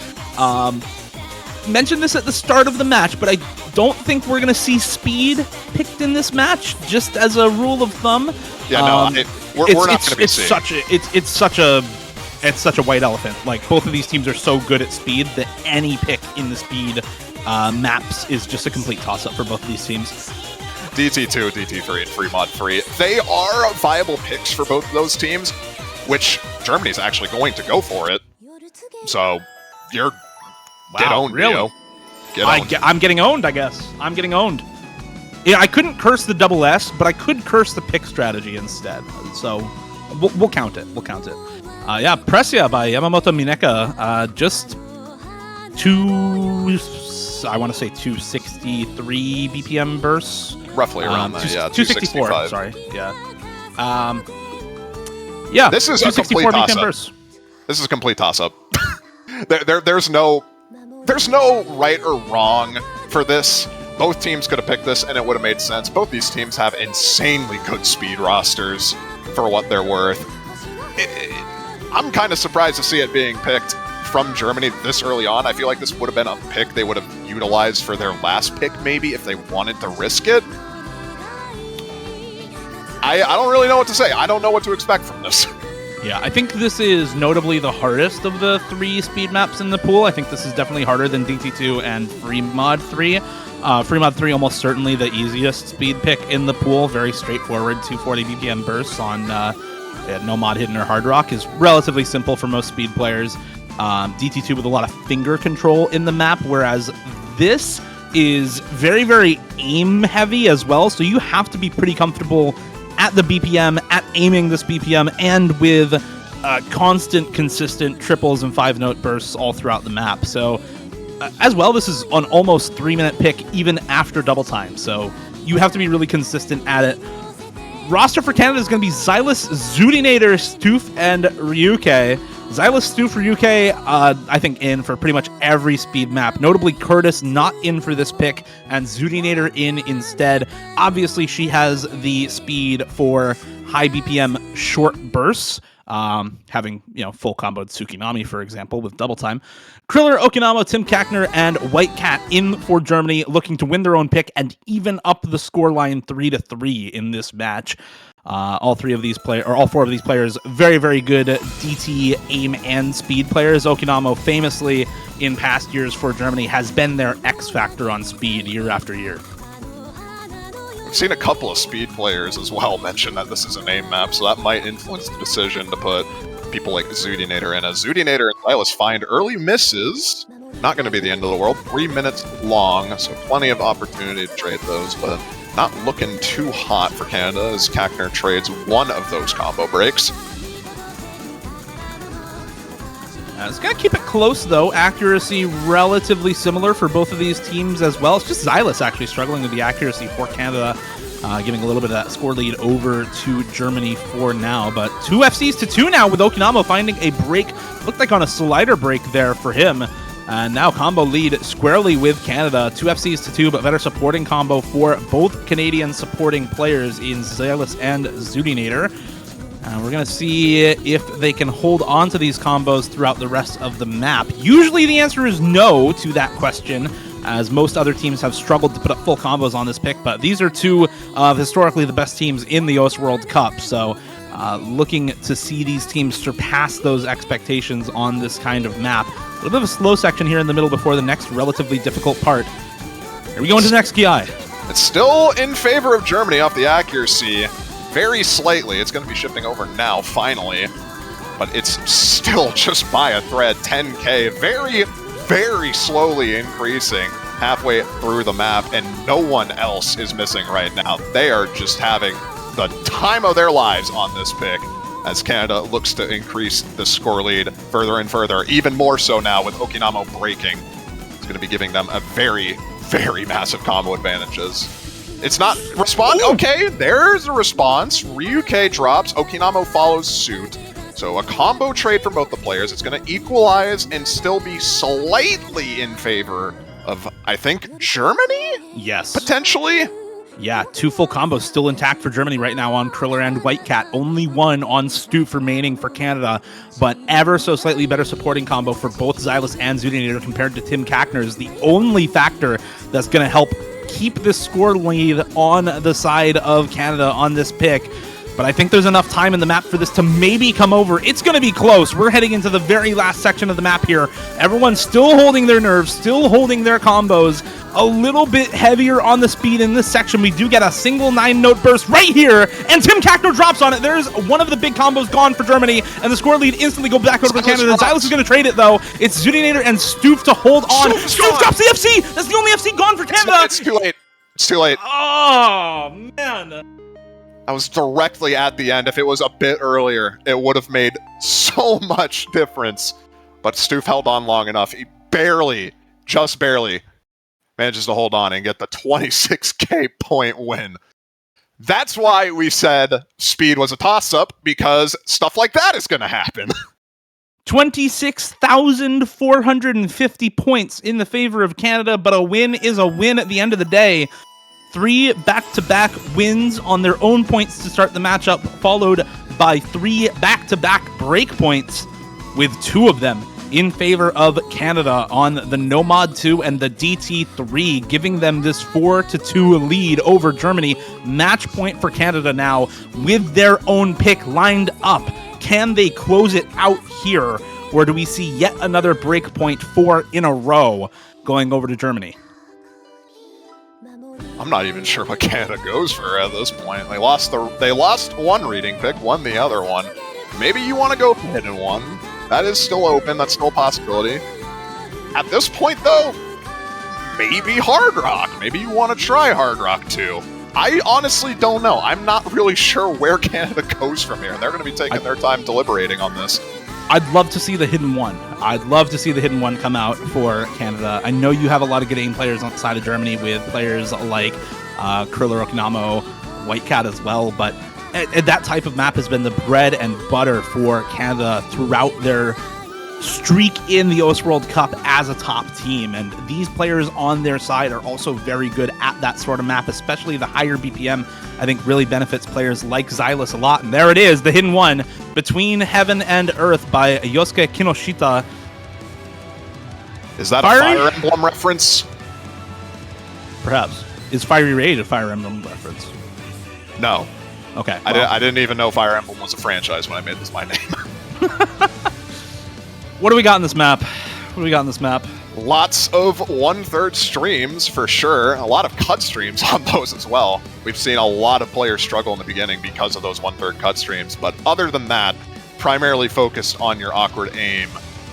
Mentioned this at the start of the match, but I don't think we're going to see speed picked in this match, just as a rule of thumb. Yeah, no, we're not going to be seeing. It's such a white elephant. Like, both of these teams are so good at speed that any pick in the speed maps is just a complete toss-up for both of these teams. DT2, DT3, and Free Mod 3, they are viable picks for both of those teams, which Germany's actually going to go for it. So, you're... Get owned, really? Dio. Get owned. I'm getting owned, I guess. I'm getting owned. Yeah, I couldn't curse the double S, but I could curse the pick strategy instead. So we'll count it. We'll count it. Yeah, Pressia by Yamamoto Mineka. Just I want to say 263 BPM bursts. Roughly around that, yeah. 264, sorry. Yeah. Yeah, this is a complete toss-up. This is a complete toss-up. There's no right or wrong for this. Both teams could have picked this, and it would have made sense. Both these teams have insanely good speed rosters for what they're worth. I'm kind of surprised to see it being picked from Germany this early on. I feel like this would have been a pick they would have utilized for their last pick, maybe, if they wanted to risk it. I don't really know what to say. I don't know what to expect from this. Yeah, I think this is notably the hardest of the 3 speed maps in the pool. I think this is definitely harder than DT2 and Free Mod 3. Free Mod 3 almost certainly the easiest speed pick in the pool. Very straightforward, 240 BPM bursts on No Mod Hidden or Hard Rock is relatively simple for most speed players. DT2 with a lot of finger control in the map, whereas this is very, very aim heavy as well. So you have to be pretty comfortable at the BPM, at aiming this BPM, and with constant, consistent triples and 5-note bursts all throughout the map. So, as well, this is an almost 3-minute pick even after double time. So, you have to be really consistent at it. Roster for Canada is going to be Xylus, Zudinator, Stoof, and Ryuke. Xylus, Stoof, Ryuke, I think in for pretty much every speed map. Notably, Curtis not in for this pick, and Zudinator in instead. Obviously, she has the speed for high BPM short bursts, having, full comboed Tsukinami, for example, with double time. Kriller, Okinamo, Tim Kackner, and White Cat in for Germany, looking to win their own pick and even up the scoreline 3-3 in this match. All four of these players, very, very good DT, aim, and speed players. Okinamo, famously in past years for Germany, has been their X factor on speed year after year. We've seen a couple of speed players as well mention that this is a name map, so that might influence the decision to put people like Zudinator in. As Zudinator and Silas find early misses, not going to be the end of the world. 3 minutes long, so plenty of opportunity to trade those, but not looking too hot for Canada as Kackner trades one of those combo breaks. It's going to keep it close, though. Accuracy relatively similar for both of these teams as well. It's just Xylus actually struggling with the accuracy for Canada, giving a little bit of that score lead over to Germany for now. But 2 FCs to 2 now with Okinamo finding a break. Looked like on a slider break there for him. And now combo lead squarely with Canada. 2 FCs to 2, but better supporting combo for both Canadian supporting players in Xylus and Zudinator. We're going to see if they can hold on to these combos throughout the rest of the map. Usually the answer is no to that question, as most other teams have struggled to put up full combos on this pick, but these are 2 of historically the best teams in the OS World Cup, so looking to see these teams surpass those expectations on this kind of map. A little bit of a slow section here in the middle before the next relatively difficult part. Here we go into the next KI. It's still in favor of Germany off the accuracy. Very slightly. It's going to be shifting over now, finally. But it's still just by a thread. 10k. Very, very slowly increasing halfway through the map, and no one else is missing right now. They are just having the time of their lives on this pick as Canada looks to increase the score lead further and further. Even more so now with Okinamo breaking. It's going to be giving them a very, very massive combo advantages. It's not respond. Okay, there's a response. Ryuke drops. Okinamo follows suit. So a combo trade for both the players. It's going to equalize and still be slightly in favor of, I think, Germany? Yes. Potentially? Yeah, 2 full combos still intact for Germany right now on Kriller and White Cat. Only 1 on Stoof remaining for Canada, but ever so slightly better supporting combo for both Xylus and Zudinator compared to Tim Kackner is the only factor that's going to help keep this score lead on the side of Canada on this pick. But I think there's enough time in the map for this to maybe come over. It's going to be close. We're heading into the very last section of the map here. Everyone's still holding their nerves, still holding their combos. A little bit heavier on the speed in this section. We do get a single 9-note burst right here, and Tim Kackner drops on it. There's one of the big combos gone for Germany, and the score lead instantly goes back over to Canada. Xylus is going to trade it, though. It's Zudinator and Stoof to hold on. Stoof drops the FC! That's the only FC gone for Canada! It's too late. It's too late. Oh, man. I was directly at the end. If it was a bit earlier, it would have made so much difference. But Stoof held on long enough. He barely, just barely, manages to hold on and get the 26k point win. That's why we said speed was a toss-up, because stuff like that is going to happen. 26,450 points in the favor of Canada, but a win is a win at the end of the day. 3 back-to-back wins on their own points to start the matchup, followed by 3 back-to-back break points, with 2 of them in favor of Canada on the Nomad 2 and the DT3, giving them this 4-2 lead over Germany. Match point for Canada now with their own pick lined up. Can they close it out here, or do we see yet another break point 4 in a row going over to Germany? I'm not even sure what Canada goes for at this point. They lost one reading pick, won the other one. Maybe you want to go for hidden one. That is still open. That's still a possibility. At this point, though, maybe Hard Rock. Maybe you want to try Hard Rock too. I honestly don't know. I'm not really sure where Canada goes from here. They're going to be taking their time deliberating on this. I'd love to see the hidden one. I'd love to see the hidden one come out for Canada. I know you have a lot of good aim players on the side of Germany with players like Kriller, Okinamo, White Cat as well, but that type of map has been the bread and butter for Canada throughout their streak in the OS World Cup as a top team, and these players on their side are also very good at that sort of map, especially the higher BPM. I think really benefits players like Xylus a lot. And there it is, the hidden one, Between Heaven and Earth by Yosuke Kinoshita. Is that a Fire Emblem reference? Perhaps. Is Fiery Raid a Fire Emblem reference? No. Okay. Well. I didn't even know Fire Emblem was a franchise when I made this my name. What do we got in this map? Lots of 1/3 streams for sure. A lot of cut streams on those as well. We've seen a lot of players struggle in the beginning because of those 1/3 cut streams. But other than that, primarily focused on your awkward aim.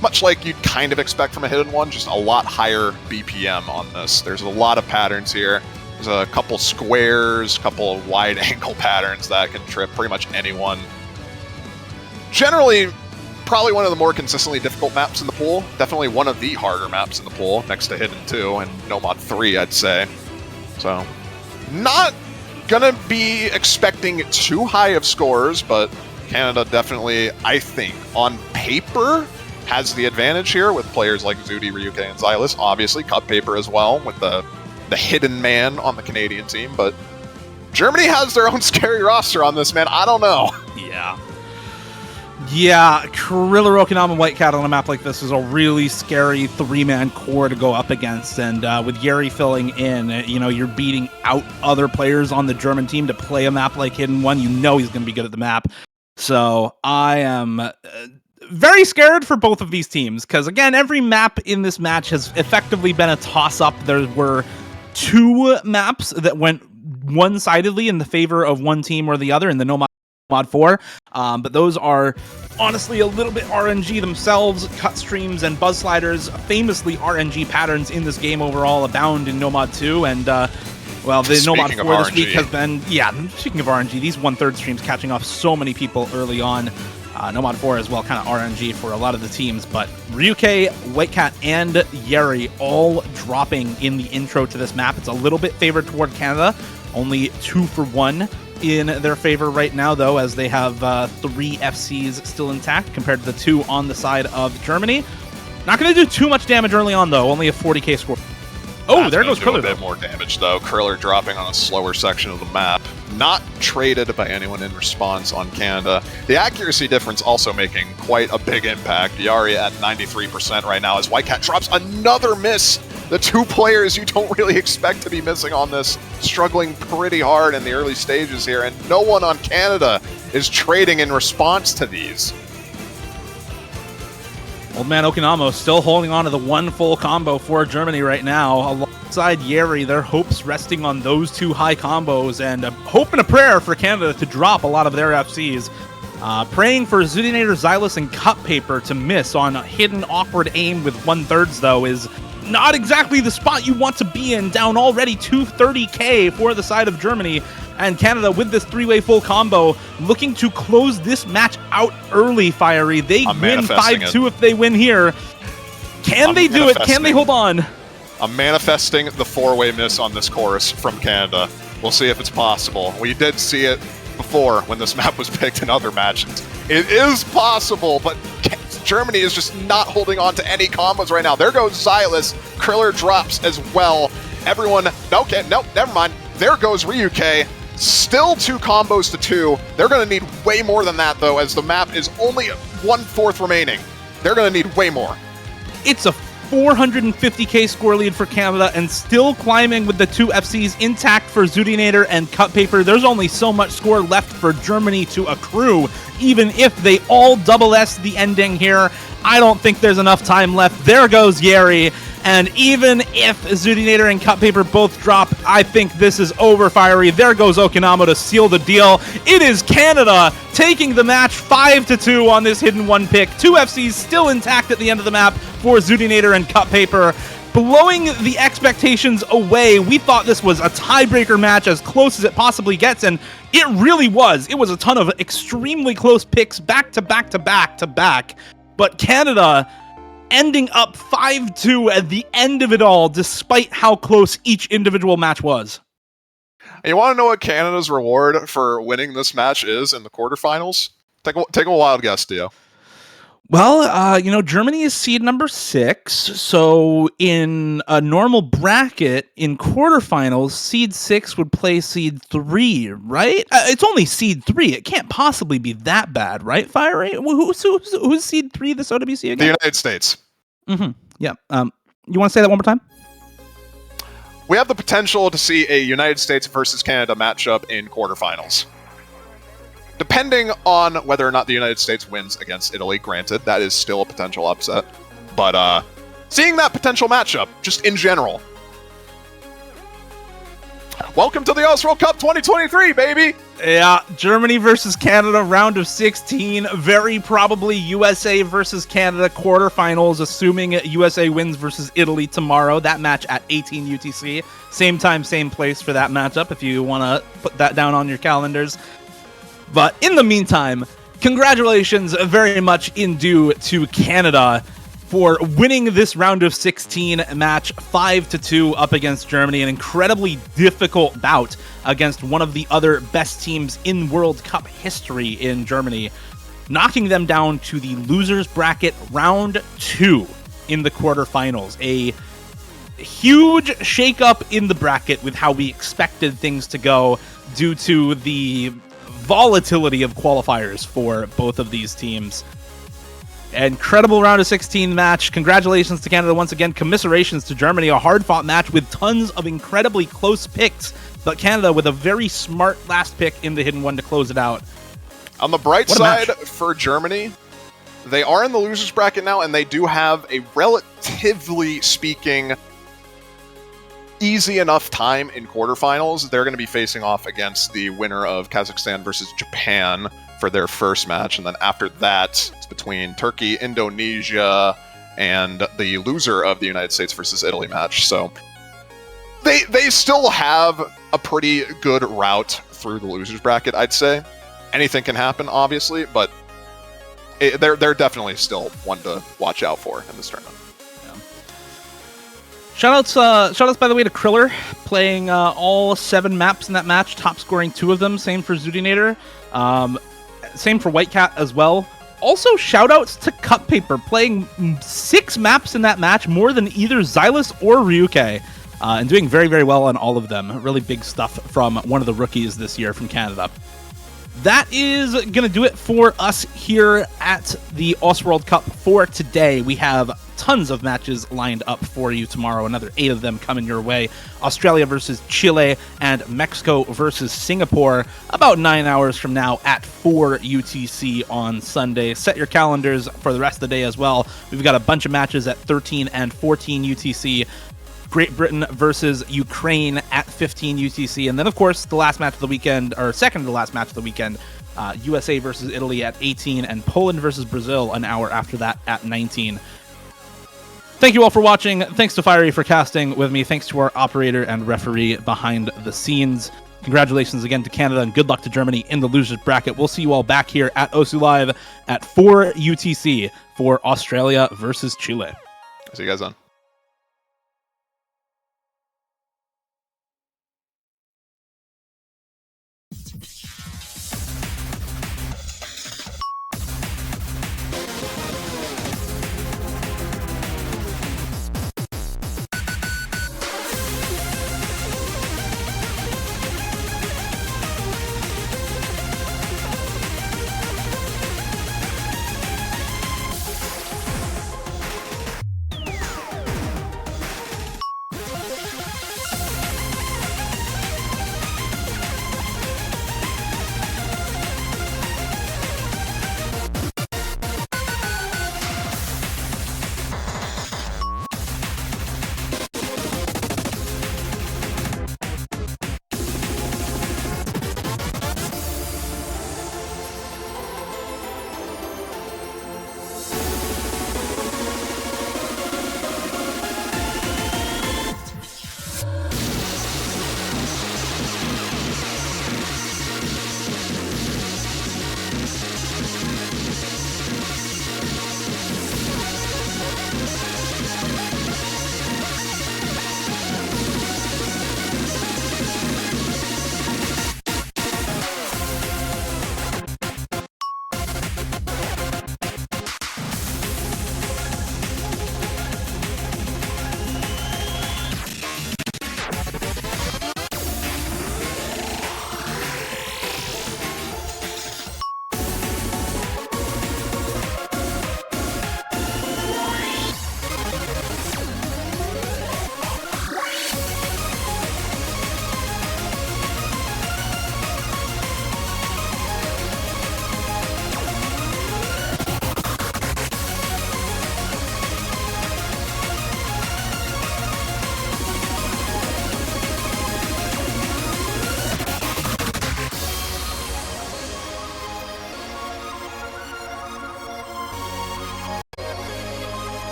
Much like you'd kind of expect from a hidden one, just a lot higher BPM on this. There's a lot of patterns here. There's a couple squares, a couple of wide angle patterns that can trip pretty much anyone. Generally, probably one of the more consistently difficult maps in the pool. Definitely one of the harder maps in the pool, next to Hidden 2 and Nomad 3, I'd say. So, not gonna be expecting too high of scores, but Canada definitely, I think, on paper, has the advantage here with players like Zudi, Ryuke, and Xylus. Obviously, cut paper as well with the hidden man on the Canadian team, but Germany has their own scary roster on this, man. I don't know. Yeah, Kriller, Okinawa, White Cat on a map like this is a really scary three-man core to go up against, and with Yeri filling in, you're beating out other players on the German team to play a map like Hidden 1. You know he's going to be good at the map. So I am very scared for both of these teams, because, again, every map in this match has effectively been a toss-up. There were 2 maps that went one-sidedly in the favor of one team or the other in the Nomad 4, but those are honestly a little bit RNG themselves. Cut streams and buzz sliders, famously RNG patterns in this game overall, abound in Nomad 2, and the Nomad 4 this week has been, speaking of RNG, these 1/3 streams catching off so many people early on. Nomad 4 as well, kind of RNG for a lot of the teams, but Ryuke, Whitecat, and Yeri all dropping in the intro to this map. It's a little bit favored toward Canada, only 2 for 1 in their favor right now, though, as they have 3 FCs still intact compared to the 2 on the side of Germany. Not going to do too much damage early on, though, only a 40k score. Oh, there goes Kriller. A bit more damage, though. Kriller dropping on a slower section of the map. Not traded by anyone in response on Canada. The accuracy difference also making quite a big impact. Yari at 93% right now as Whitecat drops another miss. The 2 players you don't really expect to be missing on this, struggling pretty hard in the early stages here, and no one on Canada is trading in response to these. Old man Okinawa still holding on to the 1 full combo for Germany right now. Alongside Yeri, their hopes resting on those 2 high combos, and a hope and a prayer for Canada to drop a lot of their FCs. Praying for Zudinator, Xylus, and Cut Paper to miss on a hidden awkward aim with 1/3 though is not exactly the spot you want to be in, down already 230k for the side of Germany. And Canada, with this 3-way full combo, looking to close this match out early, Fiery. They win 5-2 if they win here. Can they do it? Can they hold on? I'm manifesting the 4-way miss on this chorus from Canada. We'll see if it's possible. We did see it before when this map was picked in other matches. It is possible, but Germany is just not holding on to any combos right now. There goes Xylus. Kriller drops as well. Everyone, okay, nope, never mind. There goes Ryuke. Still 2 combos to 2. They're going to need way more than that, though, as the map is only 1/4 remaining. They're going to need way more. It's a 450k score lead for Canada, and still climbing with the 2 FCs intact for Zudinator and Cut Paper. There's only so much score left for Germany to accrue, even if they all double S the ending here. I don't think there's enough time left. There goes Yeri. And even if Zudinator and Cut Paper both drop, I think this is over, Fiery. There goes Okinawa to seal the deal. It is Canada taking the match 5-2 on this Hidden 1 pick. 2 FCs still intact at the end of the map for Zudinator and Cut Paper, blowing the expectations away. We thought this was a tiebreaker match, as close as it possibly gets, and it really was. It was a ton of extremely close picks back to back to back to back. But Canada ending up 5-2 at the end of it all, despite how close each individual match was. You want to know what Canada's reward for winning this match is in the quarterfinals? Take a wild guess, Dio. Well, Germany is seed number 6. So in a normal bracket in quarterfinals, seed 6 would play seed 3, right? It's only seed 3. It can't possibly be that bad, right, Fiery? Who's seed 3 this OWC again? The United States. Mm-hmm. Yeah. You want to say that one more time? We have the potential to see a United States versus Canada matchup in quarterfinals. Depending on whether or not the United States wins against Italy, granted, that is still a potential upset. But seeing that potential matchup, just in general. Welcome to the US World Cup 2023, baby! Yeah, Germany versus Canada, round of 16. Very probably USA versus Canada quarterfinals, assuming USA wins versus Italy tomorrow. That match at 18 UTC. Same time, same place for that matchup if you want to put that down on your calendars. But in the meantime, congratulations very much in due to Canada for winning this round of 16 match 5-2 up against Germany. An incredibly difficult bout against one of the other best teams in World Cup history in Germany, knocking them down to the losers bracket round 2 in the quarterfinals. A huge shakeup in the bracket with how we expected things to go due to the volatility of qualifiers for both of these teams. Incredible round of 16 match. Congratulations to Canada once again. Commiserations to Germany. A hard-fought match with tons of incredibly close picks, but Canada with a very smart last pick in the hidden one to close it out. On the bright side for Germany, they are in the losers bracket now, and they do have a relatively speaking easy enough time in quarterfinals. They're going to be facing off against the winner of Kazakhstan versus Japan for their first match, and then after that, it's between Turkey, Indonesia, and the loser of the United States versus Italy match. So they still have a pretty good route through the losers bracket, I'd say. Anything can happen, obviously, but they're definitely still one to watch out for in this tournament. Shoutouts by the way to Kriller, playing all 7 maps in that match, top scoring 2 of them. Same for Zudinator. Same for Whitecat as well. Also, shoutouts to Cut Paper, playing 6 maps in that match, more than either Xylus or Ryuke, and doing very, very well on all of them. Really big stuff from one of the rookies this year from Canada. That is going to do it for us here at the OS World Cup for today. We have tons of matches lined up for you tomorrow. Another 8 of them coming your way. Australia versus Chile and Mexico versus Singapore about 9 hours from now at 4 UTC on Sunday. Set your calendars for the rest of the day as well. We've got a bunch of matches at 13 and 14 UTC. Great Britain versus Ukraine at 15 UTC. And then, of course, the last match of the weekend, or second to the last match of the weekend, USA versus Italy at 18, and Poland versus Brazil an hour after that at 19. Thank you all for watching. Thanks to Fiery for casting with me. Thanks to our operator and referee behind the scenes. Congratulations again to Canada, and good luck to Germany in the losers bracket. We'll see you all back here at OSU Live at 4 UTC for Australia versus Chile. See you guys then.